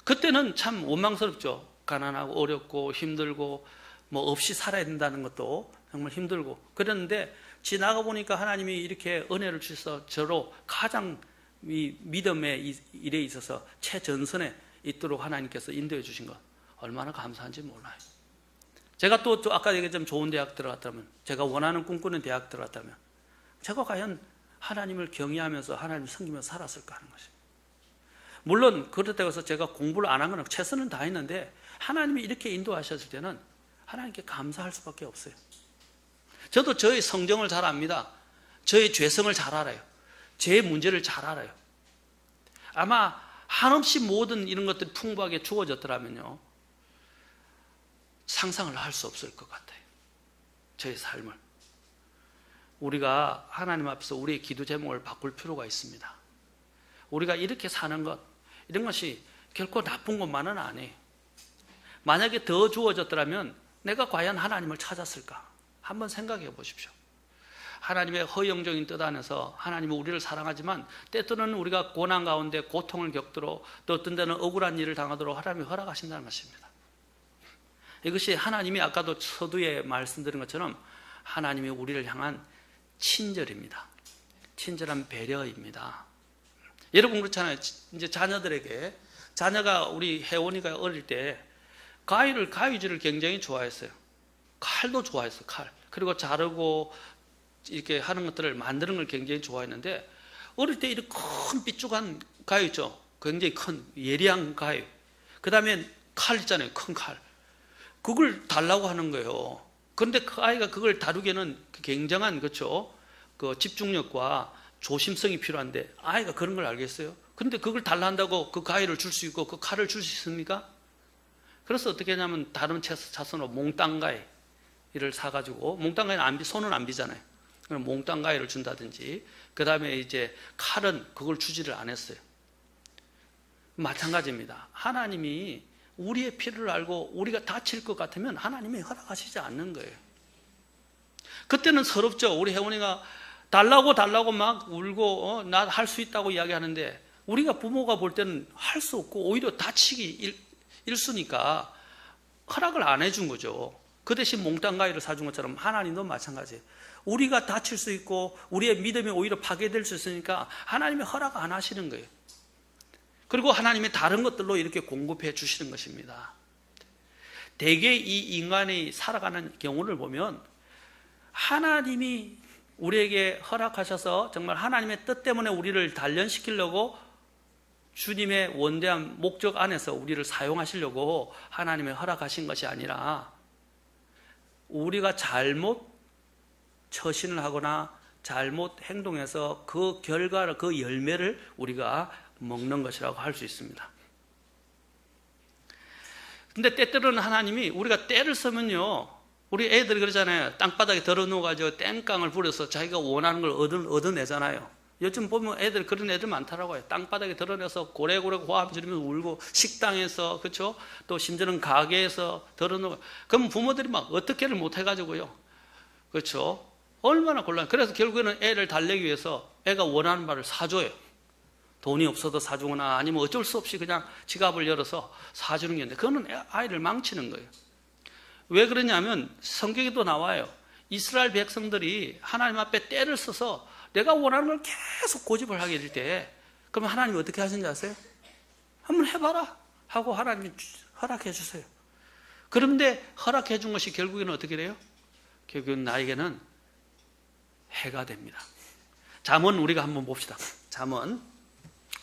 그때는 참 원망스럽죠. 가난하고 어렵고 힘들고 뭐 없이 살아야 된다는 것도 정말 힘들고 그랬는데, 지나가 보니까 하나님이 이렇게 은혜를 주셔서 저로 가장 이 믿음의 일에 있어서 최전선에 있도록 하나님께서 인도해 주신 것 얼마나 감사한지 몰라요. 제가 또 아까 얘기했지만 좋은 대학 들어갔다면, 제가 원하는 꿈꾸는 대학 들어갔다면 제가 과연 하나님을 경외하면서 하나님을 섬기면서 살았을까 하는 것이에요. 물론 그렇다고 해서 제가 공부를 안 한 건 최선은 다했는데, 하나님이 이렇게 인도하셨을 때는 하나님께 감사할 수밖에 없어요. 저도 저의 성정을 잘 압니다. 저의 죄성을 잘 알아요. 제 문제를 잘 알아요. 아마 한없이 모든 이런 것들이 풍부하게 주어졌더라면요, 상상을 할 수 없을 것 같아요. 저의 삶을. 우리가 하나님 앞에서 우리의 기도 제목을 바꿀 필요가 있습니다. 우리가 이렇게 사는 것, 이런 것이 결코 나쁜 것만은 아니에요. 만약에 더 주어졌더라면 내가 과연 하나님을 찾았을까? 한번 생각해 보십시오. 하나님의 허영적인 뜻 안에서 하나님은 우리를 사랑하지만 때때로는 우리가 고난 가운데 고통을 겪도록, 또 어떤 데는 억울한 일을 당하도록 하나님이 허락하신다는 것입니다. 이것이 하나님이 아까도 서두에 말씀드린 것처럼 하나님이 우리를 향한 친절입니다. 친절한 배려입니다. 여러분 그렇잖아요. 이제 자녀들에게, 자녀가 우리 혜원이가 어릴 때 가위질을 굉장히 좋아했어요. 칼도 좋아했어요. 칼. 그리고 자르고 이렇게 하는 것들을 만드는 걸 굉장히 좋아했는데, 어릴 때 이렇게 큰 삐죽한 가위 있죠. 굉장히 큰 예리한 가위. 그 다음에 칼 있잖아요. 큰 칼. 그걸 달라고 하는 거예요. 그런데 그 아이가 그걸 다루기에는 굉장한, 그렇죠, 그 집중력과 조심성이 필요한데 아이가 그런 걸 알겠어요? 그런데 그걸 달라 한다고 그 가위를 줄 수 있고 그 칼을 줄 수 있습니까? 그래서 어떻게 하냐면 다른 차선으로 몽땅가위를 사가지고, 몽땅가위는 손은 안 비잖아요. 그럼 몽땅가위를 준다든지, 그 다음에 이제 칼은 그걸 주지를 않았어요. 마찬가지입니다. 하나님이 우리의 필요를 알고 우리가 다칠 것 같으면 하나님이 허락하시지 않는 거예요. 그때는 서럽죠. 우리 혜원이가 달라고 막 울고 나 할 수 있다고 이야기하는데, 우리가 부모가 볼 때는 할 수 없고 오히려 다치기 일수니까 허락을 안 해준 거죠. 그 대신 몽땅가위를 사준 것처럼 하나님도 마찬가지예요. 우리가 다칠 수 있고 우리의 믿음이 오히려 파괴될 수 있으니까 하나님이 허락 안 하시는 거예요. 그리고 하나님이 다른 것들로 이렇게 공급해 주시는 것입니다. 대개 이 인간이 살아가는 경우를 보면 하나님이 우리에게 허락하셔서 정말 하나님의 뜻 때문에 우리를 단련시키려고, 주님의 원대한 목적 안에서 우리를 사용하시려고 하나님의 허락하신 것이 아니라, 우리가 잘못 처신을 하거나 잘못 행동해서 그 결과를, 그 열매를 우리가 먹는 것이라고 할 수 있습니다. 근데 때때로는 하나님이, 우리가 때를 쓰면요, 우리 애들이 그러잖아요. 땅바닥에 들어 누워가지고 땡깡을 부려서 자기가 원하는 걸 얻어내잖아요. 요즘 보면 애들, 그런 애들 많더라고요. 땅바닥에 드러내서 고래고래 고함 지르면서 울고, 식당에서, 그렇죠? 또 심지어는 가게에서 드러누워. 그럼 부모들이 막 어떻게를 못 해가지고요, 그렇죠? 얼마나 곤란. 그래서 결국에는 애를 달래기 위해서 애가 원하는 바를 사줘요. 돈이 없어도 사주거나 아니면 어쩔 수 없이 그냥 지갑을 열어서 사주는 게 있는데, 그거는 아이를 망치는 거예요. 왜 그러냐면 성경에도 나와요. 이스라엘 백성들이 하나님 앞에 때를 써서 내가 원하는 걸 계속 고집을 하게 될 때, 그러면 하나님이 어떻게 하시는지 아세요? 한번 해봐라 하고 하나님이 허락해 주세요. 그런데 허락해 준 것이 결국에는 어떻게 돼요? 결국은 나에게는 해가 됩니다. 잠언 우리가 한번 봅시다. 잠언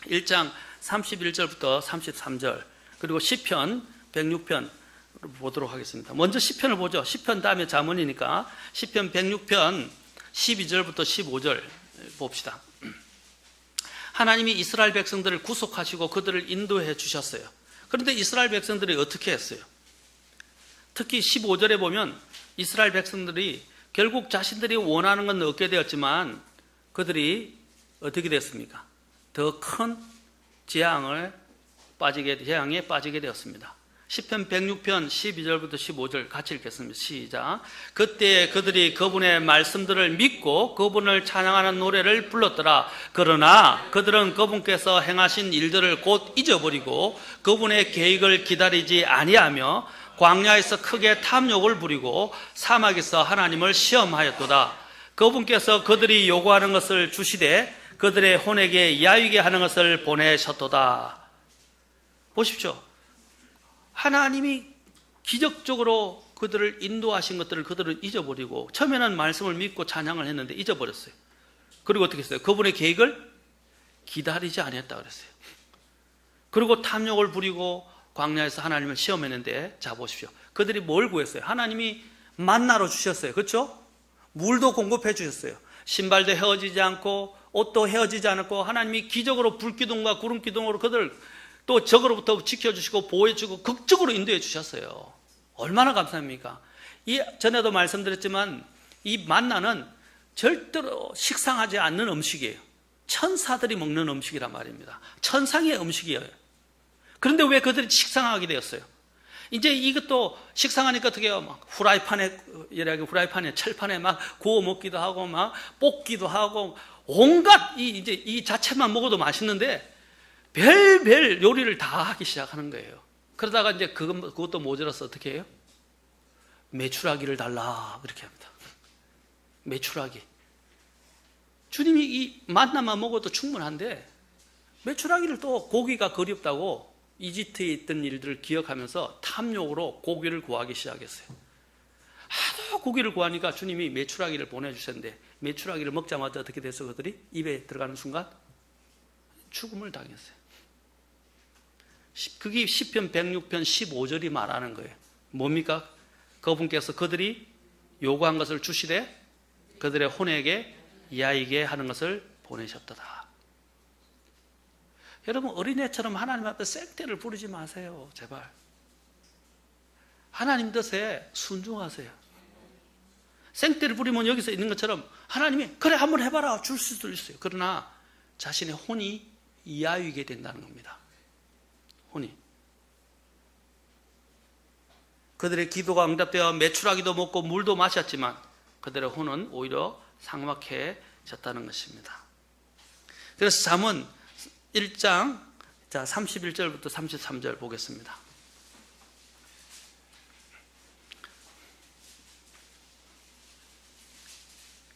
1장 31절부터 33절, 그리고 시편 106편 보도록 하겠습니다. 먼저 시편을 보죠. 시편 다음에 잠언이니까 시편 106편 12절부터 15절 봅시다. 하나님이 이스라엘 백성들을 구속하시고 그들을 인도해 주셨어요. 그런데 이스라엘 백성들이 어떻게 했어요? 특히 15절에 보면 이스라엘 백성들이 결국 자신들이 원하는 건 얻게 되었지만 그들이 어떻게 됐습니까? 더 큰 재앙에 빠지게 되었습니다. 시편 106편 12절부터 15절 같이 읽겠습니다. 시작. 그때 그들이 그분의 말씀들을 믿고 그분을 찬양하는 노래를 불렀더라. 그러나 그들은 그분께서 행하신 일들을 곧 잊어버리고 그분의 계획을 기다리지 아니하며 광야에서 크게 탐욕을 부리고 사막에서 하나님을 시험하였도다. 그분께서 그들이 요구하는 것을 주시되 그들의 혼에게 야위게 하는 것을 보내셨도다. 보십시오. 하나님이 기적적으로 그들을 인도하신 것들을 그들은 잊어버리고 처음에는 말씀을 믿고 찬양을 했는데 잊어버렸어요. 그리고 어떻게 했어요? 그분의 계획을 기다리지 아니했다 그랬어요. 그리고 탐욕을 부리고 광야에서 하나님을 시험했는데 자 보십시오. 그들이 뭘 구했어요? 하나님이 만나로 주셨어요. 그렇죠? 물도 공급해 주셨어요. 신발도 헤어지지 않고 옷도 헤어지지 않았고 하나님이 기적으로 불기둥과 구름기둥으로 그들 또 적으로부터 지켜주시고 보호해주고 극적으로 인도해 주셨어요. 얼마나 감사합니까? 전에도 말씀드렸지만 이 만나는 절대로 식상하지 않는 음식이에요. 천사들이 먹는 음식이란 말입니다. 천상의 음식이에요. 그런데 왜 그들이 식상하게 되었어요? 이제 이것도 식상하니까 어떻게 해요? 막 후라이팬에 철판에 막 구워 먹기도 하고 막 볶기도 하고 온갖 이 자체만 먹어도 맛있는데 별별 요리를 다 하기 시작하는 거예요. 그러다가 이제 그것도 모자라서 어떻게 해요? 메추라기를 달라 그렇게 합니다. 메추라기. 주님이 이 만나만 먹어도 충분한데 메추라기를 또 고기가 그립다고 이집트에 있던 일들을 기억하면서 탐욕으로 고기를 구하기 시작했어요. 하도 고기를 구하니까 주님이 메추라기를 보내주셨는데 메추라기를 먹자마자 어떻게 됐어? 그들이 입에 들어가는 순간 죽음을 당했어요. 그게 시편 106편 15절이 말하는 거예요. 뭡니까? 그분께서 그들이 요구한 것을 주시되 그들의 혼에게 야이게 하는 것을 보내셨도다. 여러분 어린애처럼 하나님 앞에 생떼를 부르지 마세요. 제발. 하나님 뜻에 순종하세요. 생떼를 부리면 여기서 있는 것처럼 하나님이 그래 한번 해봐라 줄 수도 있어요. 그러나 자신의 혼이 야위게 된다는 겁니다. 혼이. 그들의 기도가 응답되어 메추라기도 먹고 물도 마셨지만 그들의 혼은 오히려 삭막해졌다는 것입니다. 그래서 잠언 1장 31절부터 33절 보겠습니다.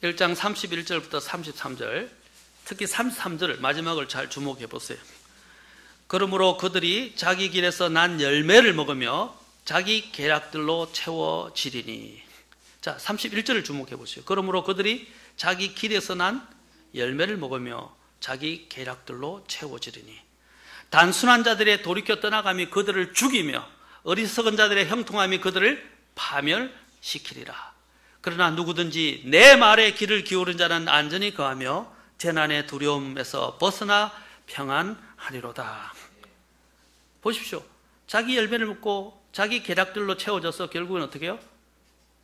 (1장) 31절부터 33절, 특히 33절 마지막을 잘 주목해 보세요. 그러므로 그들이 자기 길에서 난 열매를 먹으며 자기 계략들로 채워지리니. 자, 31절을 주목해 보세요. 그러므로 그들이 자기 길에서 난 열매를 먹으며 자기 계략들로 채워지리니. 단순한 자들의 돌이켜 떠나감이 그들을 죽이며 어리석은 자들의 형통함이 그들을 파멸시키리라. 그러나 누구든지 내 말에 귀를 기울인 자는 안전히 거하며 재난의 두려움에서 벗어나 평안하리로다. 보십시오. 자기 열매를 먹고 자기 계략들로 채워져서 결국은 어떻게 해요?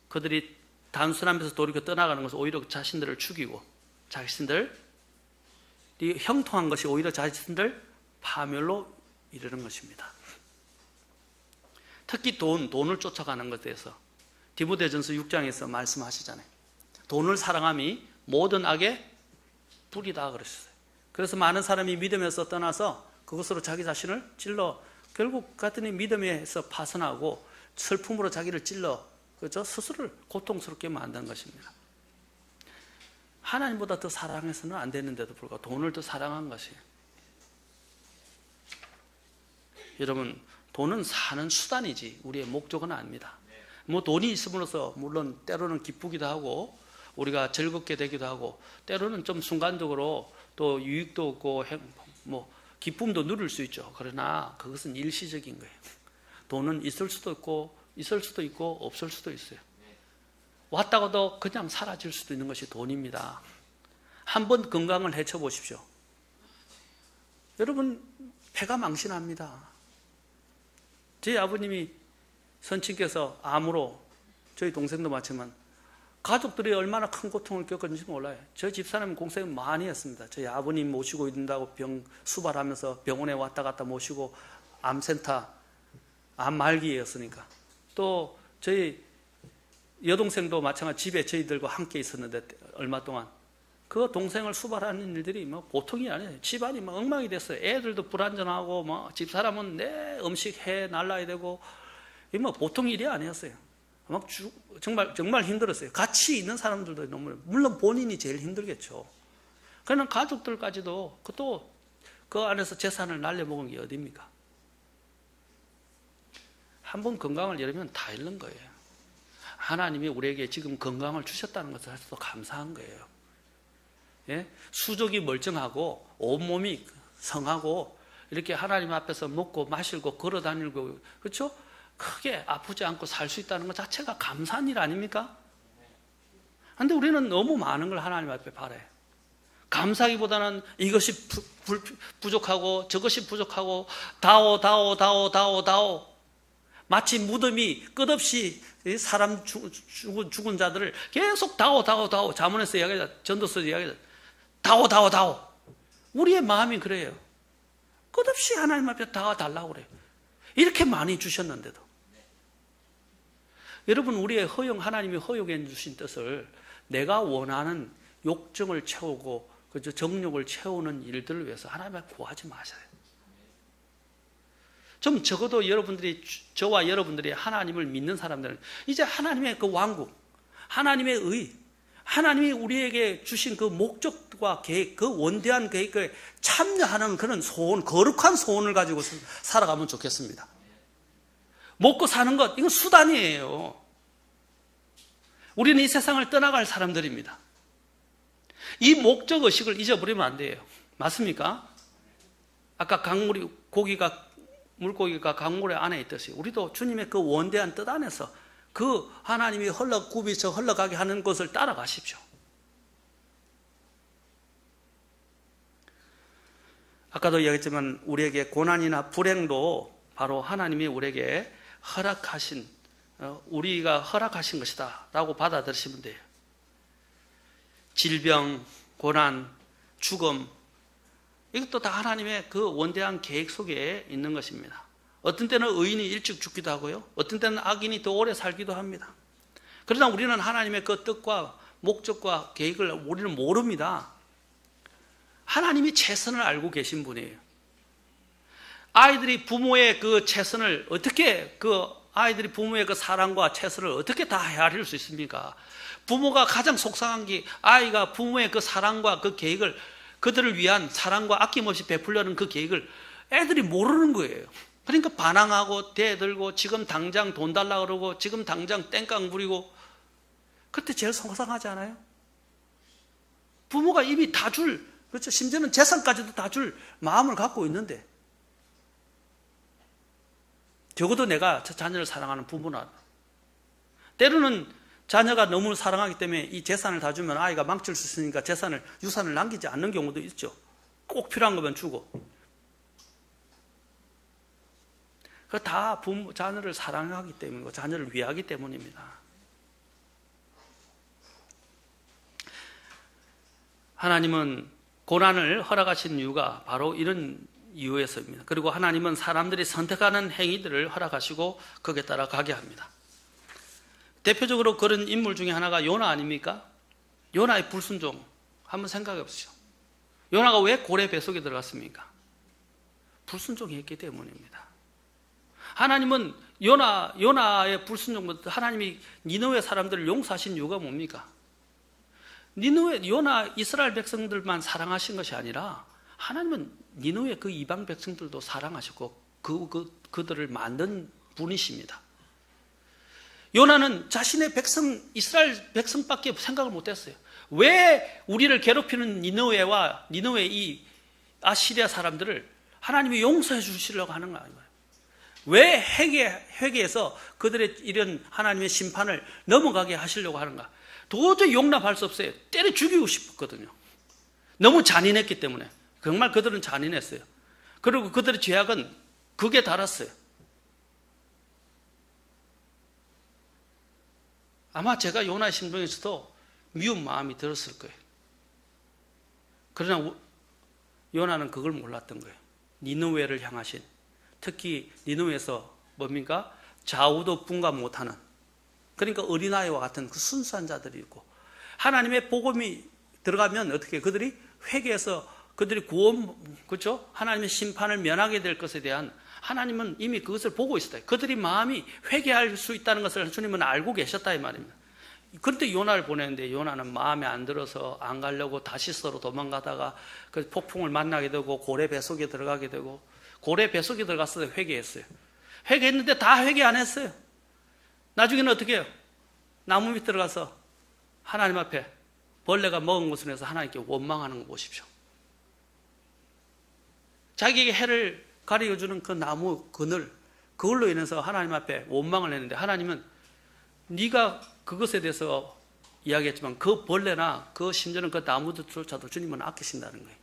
그들이 단순함에서 돌이켜 떠나가는 것은 오히려 자신들을 죽이고 자신들이 형통한 것이 오히려 자신들 파멸로 이르는 것입니다. 특히 돈을 쫓아가는 것에 대해서 디모데전서 6장에서 말씀하시잖아요. 돈을 사랑함이 모든 악의 뿌리다 그러셨어요. 그래서 많은 사람이 믿음에서 떠나서 그것으로 자기 자신을 찔러 결국 같으니 믿음에서 파선하고 슬픔으로 자기를 찔러 그죠? 스스로를 고통스럽게 만드는 것입니다. 하나님보다 더 사랑해서는 안 되는데도 불구하고 돈을 더 사랑한 것이에요. 여러분, 돈은 사는 수단이지 우리의 목적은 아닙니다. 뭐 돈이 있음으로써 물론 때로는 기쁘기도 하고 우리가 즐겁게 되기도 하고 때로는 좀 순간적으로 또 유익도 없고 뭐 기쁨도 누릴 수 있죠. 그러나 그것은 일시적인 거예요. 돈은 있을 수도 있고 없을 수도 있어요. 왔다가도 그냥 사라질 수도 있는 것이 돈입니다. 한번 건강을 해쳐 보십시오. 여러분 패가 망신합니다. 저희 아버님이 선친께서 암으로, 저희 동생도 마찬가지지만 가족들이 얼마나 큰 고통을 겪었는지 몰라요. 저희 집사람은 고생을 많이 했습니다. 저희 아버님 모시고 있는다고 병 수발하면서 병원에 왔다 갔다 모시고, 암센터, 암 말기였으니까. 또 저희 여동생도 마찬가지 집에 저희들과 함께 있었는데 얼마 동안 그 동생을 수발하는 일들이 뭐 보통이 아니에요. 집안이 막 엉망이 됐어요. 애들도 불안전하고, 뭐 집사람은 내 음식 해 날라야 되고, 이 뭐 보통 일이 아니었어요. 막 정말 힘들었어요. 같이 있는 사람들도 너무, 물론 본인이 제일 힘들겠죠. 그러나 가족들까지도 또 그 안에서 재산을 날려먹은 게 어딥니까? 한번 건강을 잃으면 다 잃는 거예요. 하나님이 우리에게 지금 건강을 주셨다는 것을 해서 감사한 거예요. 예? 수족이 멀쩡하고 온몸이 성하고 이렇게 하나님 앞에서 먹고 마시고 걸어 다니고, 그렇죠? 크게 아프지 않고 살 수 있다는 것 자체가 감사한 일 아닙니까? 그런데 우리는 너무 많은 걸 하나님 앞에 바라요. 감사하기보다는 이것이 부족하고 저것이 부족하고, 다오. 마치 무덤이 끝없이 사람 죽은 자들을 계속 다오. 자문에서 이야기하자, 전도서에서 이야기하자. 다오. 우리의 마음이 그래요. 끝없이 하나님 앞에 다 달라고 그래요. 이렇게 많이 주셨는데도. 여러분, 우리의 하나님이 허용해 주신 뜻을 내가 원하는 욕정을 채우고 정욕을 채우는 일들을 위해서 하나님 앞에 구하지 마세요. 좀 적어도 저와 여러분들이 하나님을 믿는 사람들은 이제 하나님의 그 왕국, 하나님의 의, 하나님이 우리에게 주신 그 목적과 계획, 그 원대한 계획에 참여하는 그런 소원, 거룩한 소원을 가지고 살아가면 좋겠습니다. 먹고 사는 것, 이건 수단이에요. 우리는 이 세상을 떠나갈 사람들입니다. 이 목적의식을 잊어버리면 안 돼요. 맞습니까? 아까 물고기가 강물의 안에 있듯이 우리도 주님의 그 원대한 뜻 안에서 그 하나님이 굽이서 흘러가게 하는 것을 따라가십시오. 아까도 이야기했지만 우리에게 고난이나 불행도 바로 하나님이 우리에게 우리가 허락하신 것이다 라고 받아들이시면 돼요. 질병, 고난, 죽음, 이것도 다 하나님의 그 원대한 계획 속에 있는 것입니다. 어떤 때는 의인이 일찍 죽기도 하고요, 어떤 때는 악인이 더 오래 살기도 합니다. 그러나 우리는 하나님의 그 뜻과 목적과 계획을 우리는 모릅니다. 하나님이 최선을 알고 계신 분이에요. 아이들이 부모의 그 최선을 어떻게, 아이들이 부모의 그 사랑과 최선을 어떻게 다 헤아릴 수 있습니까? 부모가 가장 속상한 게 아이가 부모의 그 사랑과 그 계획을, 그들을 위한 사랑과 아낌없이 베풀려는 그 계획을 애들이 모르는 거예요. 그러니까 반항하고 대들고 지금 당장 돈 달라 그러고 지금 당장 땡깡 부리고, 그때 제일 속상하지 않아요? 부모가 이미 다 그렇죠, 심지어는 재산까지도 다 줄 마음을 갖고 있는데, 적어도 내가 저 자녀를 사랑하는 부모나, 때로는 자녀가 너무 사랑하기 때문에 이 재산을 다 주면 아이가 망칠 수 있으니까 유산을 남기지 않는 경우도 있죠. 꼭 필요한 거면 주고. 그 다 자녀를 사랑하기 때문이고 자녀를 위하기 때문입니다. 하나님은 고난을 허락하신 이유가 바로 이런 이유에서입니다. 그리고 하나님은 사람들이 선택하는 행위들을 허락하시고 거기에 따라 가게 합니다. 대표적으로 그런 인물 중에 하나가 요나 아닙니까? 요나의 불순종, 한번 생각해 보시죠. 요나가 왜 고래 뱃속에 들어갔습니까? 불순종했기 때문입니다. 하나님은 요나의 불순종부터 하나님이 니느웨 사람들을 용서하신 이유가 뭡니까? 요나 이스라엘 백성들만 사랑하신 것이 아니라 하나님은 니느웨 그 이방 백성들도 사랑하셨고 그들을 만든 분이십니다. 요나는 자신의 이스라엘 백성밖에 생각을 못했어요. 왜 우리를 괴롭히는 니느웨와 이 아시리아 사람들을 하나님이 용서해 주시려고 하는가? 왜 회개해서 그들의 이런 하나님의 심판을 넘어가게 하시려고 하는가? 도저히 용납할 수 없어요. 때려 죽이고 싶었거든요. 너무 잔인했기 때문에. 정말 그들은 잔인했어요. 그리고 그들의 죄악은 극에 달았어요. 아마 제가 요나의 심정에서도 미운 마음이 들었을 거예요. 그러나 요나는 그걸 몰랐던 거예요. 니느웨를 향하신, 특히 니느웨에서 뭡니까? 좌우도 분간 못하는, 그러니까 어린아이와 같은 그 순수한 자들이 있고, 하나님의 복음이 들어가면 어떻게 그들이 회개해서 그들이 구원, 그렇죠? 하나님의 심판을 면하게 될 것에 대한, 하나님은 이미 그것을 보고 있었다. 그들이 마음이 회개할 수 있다는 것을 주님은 알고 계셨다 이 말입니다. 그런데 요나를 보냈는데 요나는 마음에 안 들어서 안 가려고 다시스로 도망가다가 그 폭풍을 만나게 되고 고래 뱃속에 들어가게 되고, 고래 뱃속에 들어갔을 때 회개했어요. 회개했는데 다 회개 안 했어요. 나중에는 어떻게 해요? 나무 밑에 들어가서 하나님 앞에 벌레가 먹은 것을 해서 하나님께 원망하는 거 보십시오. 자기에게 해를 가려주는 그 나무 그늘, 그걸로 인해서 하나님 앞에 원망을 했는데, 하나님은 네가 그것에 대해서 이야기했지만 그 벌레나 그 심지어는 그 나무들조차도 주님은 아끼신다는 거예요.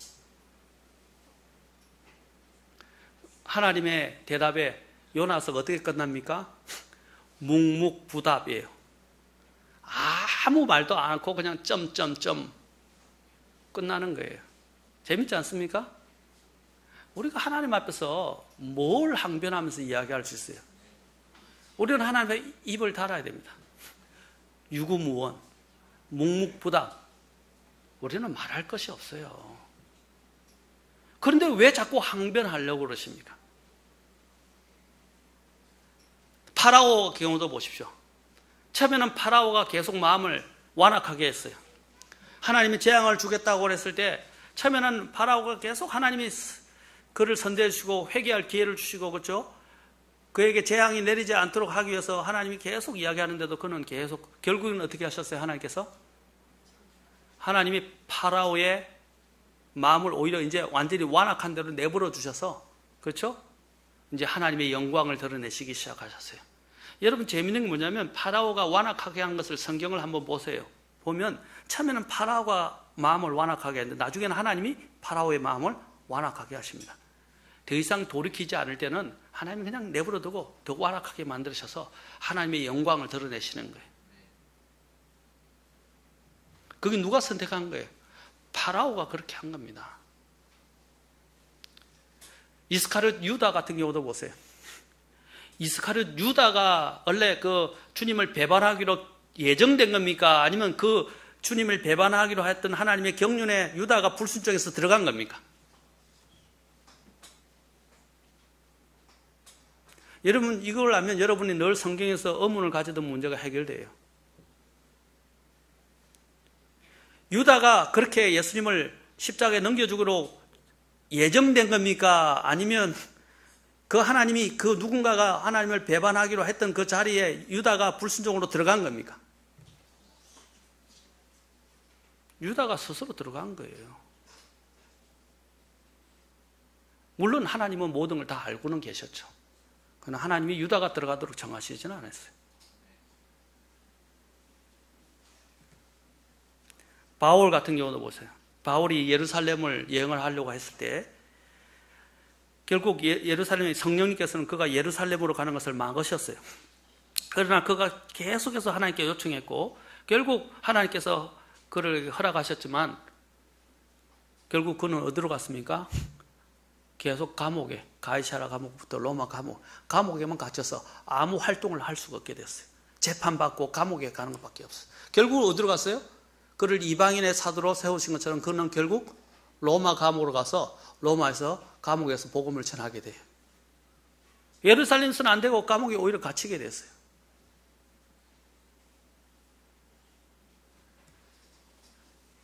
하나님의 대답에 요나서가 어떻게 끝납니까? 묵묵부답이에요. 아무 말도 안 하고 그냥 점점점 끝나는 거예요. 재밌지 않습니까? 우리가 하나님 앞에서 뭘 항변하면서 이야기할 수 있어요? 우리는 하나님의 입을 닫아야 됩니다. 유구무원, 묵묵부답. 우리는 말할 것이 없어요. 그런데 왜 자꾸 항변하려고 그러십니까? 파라오 경우도 보십시오. 처음에는 파라오가 계속 마음을 완악하게 했어요. 하나님이 재앙을 주겠다고 그랬을 때 처음에는 파라오가 계속 하나님이 그를 선대해 주시고 회개할 기회를 주시고, 그렇죠? 그에게 재앙이 내리지 않도록 하기 위해서 하나님이 계속 이야기하는데도 그는 계속, 결국은 어떻게 하셨어요? 하나님께서 하나님이 파라오의 마음을 오히려 이제 완전히 완악한 대로 내버려 두셔서, 그렇죠? 이제 하나님의 영광을 드러내시기 시작하셨어요. 여러분, 재미있는 게 뭐냐면 파라오가 완악하게 한 것을 성경을 한번 보세요. 보면 처음에는 파라오가 마음을 완악하게 했는데 나중에는 하나님이 파라오의 마음을 완악하게 하십니다. 더 이상 돌이키지 않을 때는 하나님이 그냥 내버려 두고 더 완악하게 만드셔서 하나님의 영광을 드러내시는 거예요. 그게 누가 선택한 거예요? 파라오가 그렇게 한 겁니다. 이스카리ot 유다 같은 경우도 보세요. 이스카리ot 유다가 원래 그 주님을 배반하기로 예정된 겁니까? 아니면 그 주님을 배반하기로 했던 하나님의 경륜에 유다가 불순종해서 들어간 겁니까? 여러분, 이걸 알면 여러분이 늘 성경에서 의문을 가지던 문제가 해결돼요. 유다가 그렇게 예수님을 십자가에 넘겨주기로 예정된 겁니까? 아니면 그 하나님이 그 누군가가 하나님을 배반하기로 했던 그 자리에 유다가 불순종으로 들어간 겁니까? 유다가 스스로 들어간 거예요. 물론 하나님은 모든 걸 다 알고는 계셨죠. 그러나 하나님이 유다가 들어가도록 정하시지는 않았어요. 바울 같은 경우도 보세요. 바울이 예루살렘을 여행을 하려고 했을 때 결국 예루살렘의 성령님께서는 그가 예루살렘으로 가는 것을 막으셨어요. 그러나 그가 계속해서 하나님께 요청했고 결국 하나님께서 그를 허락하셨지만 결국 그는 어디로 갔습니까? 계속 감옥에, 가이사라 감옥부터 로마 감옥에만 갇혀서 아무 활동을 할 수가 없게 됐어요. 재판받고 감옥에 가는 것밖에 없어요. 결국 어디로 갔어요? 그를 이방인의 사도로 세우신 것처럼 그는 결국 로마 감옥으로 가서 로마에서 감옥에서 복음을 전하게 돼요. 예루살렘에서는 안 되고 감옥에 오히려 갇히게 됐어요.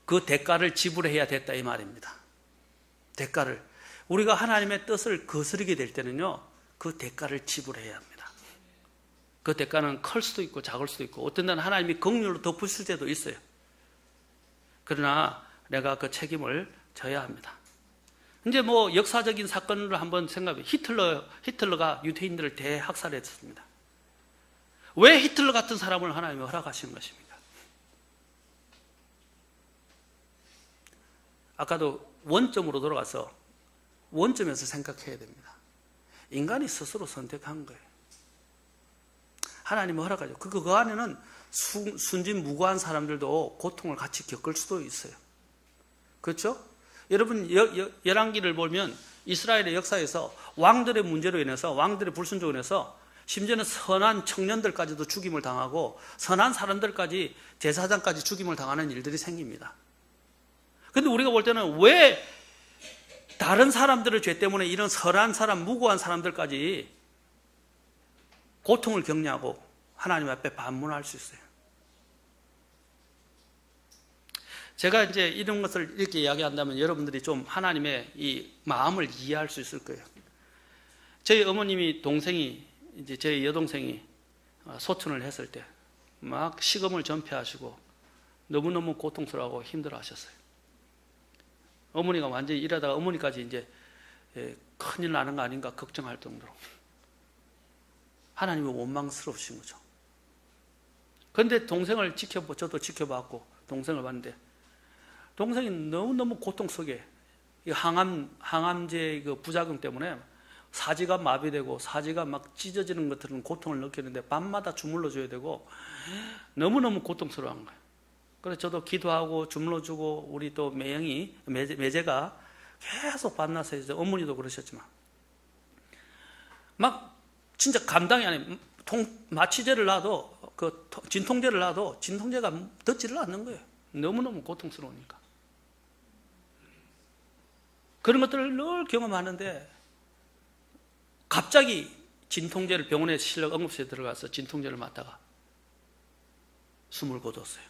그 대가를 지불해야 됐다 이 말입니다. 대가를. 우리가 하나님의 뜻을 거스르게 될 때는요, 그 대가를 지불해야 합니다. 그 대가는 클 수도 있고 작을 수도 있고 어떤 때는 하나님이 긍휼로 덮으실 때도 있어요. 그러나 내가 그 책임을 져야 합니다. 이제 뭐 역사적인 사건을 한번 생각해. 히틀러가 유대인들을 대학살했습니다. 왜 히틀러 같은 사람을 하나님이 허락하시는 것입니까? 아까도 원점으로 돌아가서 원점에서 생각해야 됩니다. 인간이 스스로 선택한 거예요. 하나님은 허락하죠. 그 안에는 순진무구한 사람들도 고통을 같이 겪을 수도 있어요. 그렇죠? 여러분 열왕기를 보면 이스라엘의 역사에서 왕들의 문제로 인해서, 왕들의 불순종으로 인해서 심지어는 선한 청년들까지도 죽임을 당하고 선한 사람들까지, 제사장까지 죽임을 당하는 일들이 생깁니다. 그런데 우리가 볼 때는 왜 다른 사람들의 죄 때문에 이런 선한 사람, 무고한 사람들까지 고통을 겪냐고 하나님 앞에 반문할 수 있어요. 제가 이제 이런 것을 이렇게 이야기한다면 여러분들이 좀 하나님의 이 마음을 이해할 수 있을 거예요. 저희 어머님이 이제 제 여동생이 소천을 했을 때 막 식음을 전폐하시고 너무너무 고통스러워하고 힘들어 하셨어요. 어머니가 완전히 일하다가 어머니까지 이제 큰일 나는 거 아닌가 걱정할 정도로 하나님이 원망스러우신 거죠. 그런데 동생을 저도 지켜봤고 동생을 봤는데 동생이 너무너무 고통 속에 항암제 그 부작용 때문에 사지가 마비되고 사지가 막 찢어지는 것들은 고통을 느끼는데 밤마다 주물러줘야 되고 너무너무 고통스러운 거예요. 그래서 저도 기도하고 주물러주고 우리 또 매제가 계속 밤낮에 이제 어머니도 그러셨지만 막 진짜 감당이 안 해. 마취제를 놔도 진통제를 놔도 진통제가 듣지를 않는 거예요. 너무너무 고통스러우니까. 그런 것들을 늘 경험하는데 갑자기 진통제를 병원에 실려 응급실에 들어가서 진통제를 맞다가 숨을 거뒀어요.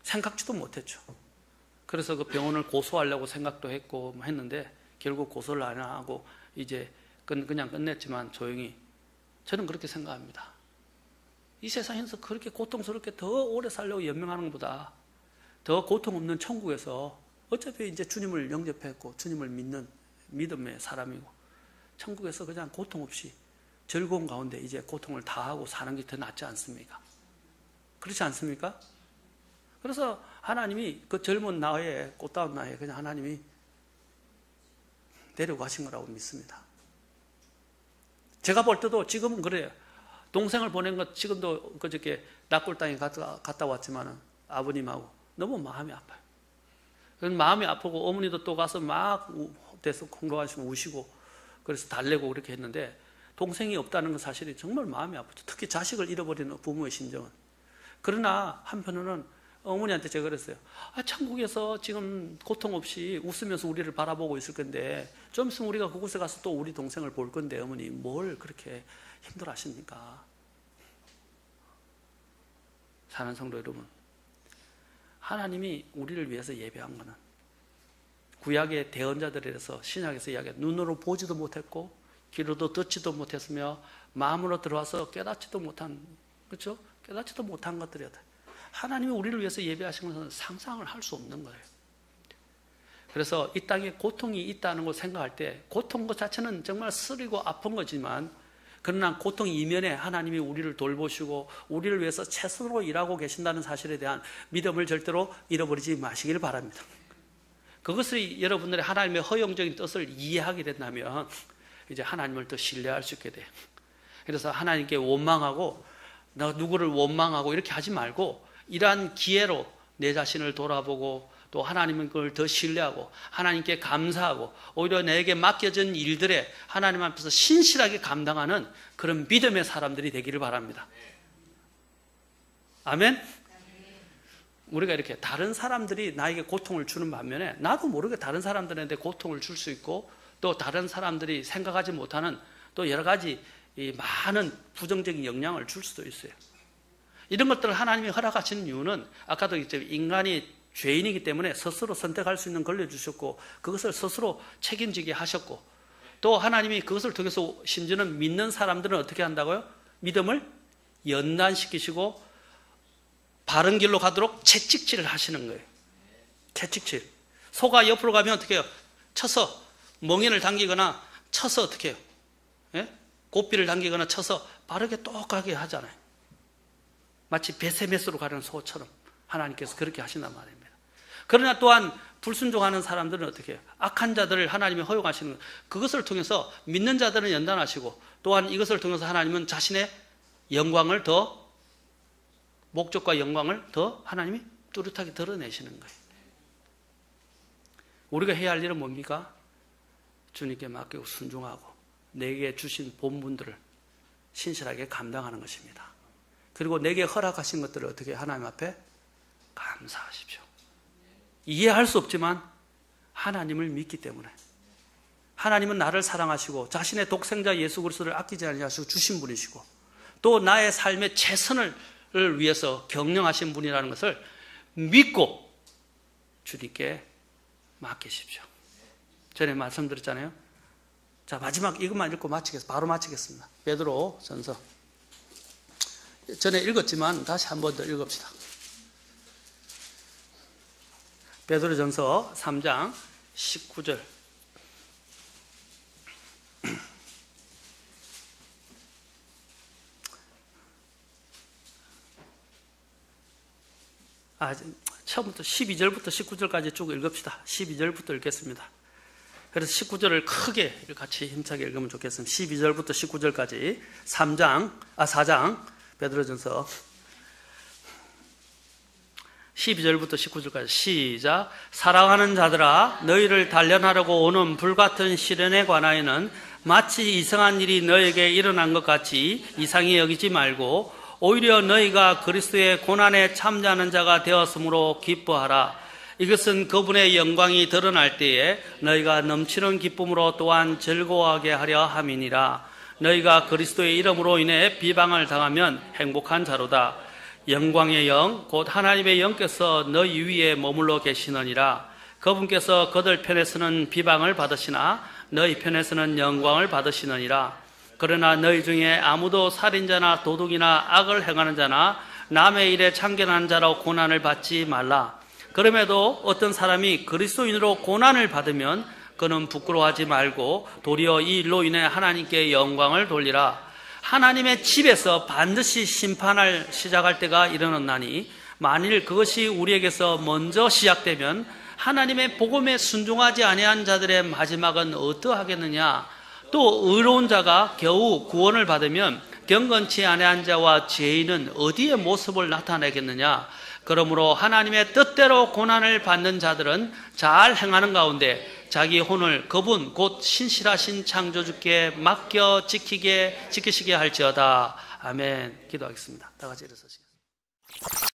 생각지도 못했죠. 그래서 그 병원을 고소하려고 생각도 했고 했는데 결국 고소를 안 하고 이제 그냥 끝냈지만 조용히 저는 그렇게 생각합니다. 이 세상에서 그렇게 고통스럽게 더 오래 살려고 연명하는 것보다 더 고통 없는 천국에서 어차피 이제 주님을 영접했고 주님을 믿는 믿음의 사람이고 천국에서 그냥 고통 없이 즐거운 가운데 이제 고통을 다하고 사는 게 더 낫지 않습니까? 그렇지 않습니까? 그래서 하나님이 그 젊은 나이에 꽃다운 나이에 그냥 하나님이 데려가신 거라고 믿습니다. 제가 볼 때도 지금은 그래요. 동생을 보낸 것 지금도 그저께 낙골당에 갔다 왔지만은 아버님하고 너무 마음이 아파요. 마음이 아프고 어머니도 또 가서 막 대성통곡하시고 우시고 그래서 달래고 그렇게 했는데 동생이 없다는 건 사실이 정말 마음이 아프죠. 특히 자식을 잃어버리는 부모의 심정은. 그러나 한편으로는 어머니한테 제가 그랬어요. 천국에서 지금 고통 없이 웃으면서 우리를 바라보고 있을 건데 좀 있으면 우리가 그곳에 가서 또 우리 동생을 볼 건데 어머니 뭘 그렇게 힘들어 하십니까? 사랑하는 성도 여러분, 하나님이 우리를 위해서 예배한 거는 구약의 대언자들에서 신약에서 이야기해 눈으로 보지도 못했고 귀로도 듣지도 못했으며 마음으로 들어와서 깨닫지도 못한, 그렇죠? 깨닫지도 못한 것들이었다. 하나님이 우리를 위해서 예배하신 것은 상상을 할 수 없는 거예요. 그래서 이 땅에 고통이 있다는 걸 생각할 때 고통 것 자체는 정말 쓰리고 아픈 거지만 그러나 고통 이면에 하나님이 우리를 돌보시고 우리를 위해서 최선으로 일하고 계신다는 사실에 대한 믿음을 절대로 잃어버리지 마시기를 바랍니다. 그것이 여러분들의 하나님의 허용적인 뜻을 이해하게 된다면 이제 하나님을 더 신뢰할 수 있게 돼요. 그래서 하나님께 원망하고 나 누구를 원망하고 이렇게 하지 말고 이러한 기회로 내 자신을 돌아보고 또 하나님은 그걸 더 신뢰하고 하나님께 감사하고 오히려 내게 맡겨진 일들에 하나님 앞에서 신실하게 감당하는 그런 믿음의 사람들이 되기를 바랍니다. 아멘? 우리가 이렇게 다른 사람들이 나에게 고통을 주는 반면에 나도 모르게 다른 사람들한테 고통을 줄 수 있고 또 다른 사람들이 생각하지 못하는 또 여러 가지 이 많은 부정적인 영향을 줄 수도 있어요. 이런 것들을 하나님이 허락하시는 이유는 아까도 인간이 죄인이기 때문에 스스로 선택할 수 있는 권리를 주셨고 그것을 스스로 책임지게 하셨고 또 하나님이 그것을 통해서 심지어는 믿는 사람들은 어떻게 한다고요? 믿음을 연단시키시고 바른 길로 가도록 채찍질을 하시는 거예요. 채찍질. 소가 옆으로 가면 어떻게 해요? 쳐서 멍에를 당기거나 쳐서 어떻게 해요? 예? 고삐를 당기거나 쳐서 바르게 똑하게 하잖아요. 마치 베세메스로 가려는 소처럼 하나님께서 그렇게 하신단 말입니다. 그러나 또한 불순종하는 사람들은 어떻게 해요? 악한 자들을 하나님이 허용하시는 것. 그것을 통해서 믿는 자들은 연단하시고 또한 이것을 통해서 하나님은 자신의 영광을 더, 목적과 영광을 더 하나님이 뚜렷하게 드러내시는 거예요. 우리가 해야 할 일은 뭡니까? 주님께 맡기고 순종하고 내게 주신 본분들을 신실하게 감당하는 것입니다. 그리고 내게 허락하신 것들을 어떻게 하나님 앞에 감사하십시오. 이해할 수 없지만 하나님을 믿기 때문에, 하나님은 나를 사랑하시고 자신의 독생자 예수 그리스도를 아끼지 아니하시고 주신 분이시고 또 나의 삶의 최선을 위해서 경영하신 분이라는 것을 믿고 주님께 맡기십시오. 전에 말씀드렸잖아요. 자, 마지막 이것만 읽고 바로 마치겠습니다. 베드로 전서. 전에 읽었지만 다시 한 번 더 읽읍시다. 베드로 전서 3장 19절. 처음부터 12절부터 19절까지 쭉 읽읍시다. 12절부터 읽겠습니다. 그래서 19절을 크게 같이 힘차게 읽으면 좋겠습니다. 12절부터 19절까지 4장 베드로전서 12절부터 19절까지 시작. 사랑하는 자들아, 너희를 단련하려고 오는 불같은 시련에 관하여는 마치 이상한 일이 너에게 일어난 것 같이 이상히 여기지 말고 오히려 너희가 그리스도의 고난에 참여하는 자가 되었으므로 기뻐하라. 이것은 그분의 영광이 드러날 때에 너희가 넘치는 기쁨으로 또한 즐거워하게 하려 함이니라. 너희가 그리스도의 이름으로 인해 비방을 당하면 행복한 자로다. 영광의 영 곧 하나님의 영께서 너희 위에 머물러 계시느니라. 그분께서 그들 편에서는 비방을 받으시나 너희 편에서는 영광을 받으시느니라. 그러나 너희 중에 아무도 살인자나 도둑이나 악을 행하는 자나 남의 일에 참견하는 자로 고난을 받지 말라. 그럼에도 어떤 사람이 그리스도인으로 고난을 받으면 그는 부끄러워하지 말고 도리어 이 일로 인해 하나님께 영광을 돌리라. 하나님의 집에서 반드시 심판을 시작할 때가 이르렀나니 만일 그것이 우리에게서 먼저 시작되면 하나님의 복음에 순종하지 아니한 자들의 마지막은 어떠하겠느냐. 또 의로운 자가 겨우 구원을 받으면 경건치 아니한 자와 죄인은 어디에 모습을 나타내겠느냐. 그러므로 하나님의 뜻대로 고난을 받는 자들은 잘 행하는 가운데 자기 혼을 그분 곧 신실하신 창조주께 맡겨 지키시게 할지어다. 아멘. 기도하겠습니다. 다 같이 일어서시겠습니다.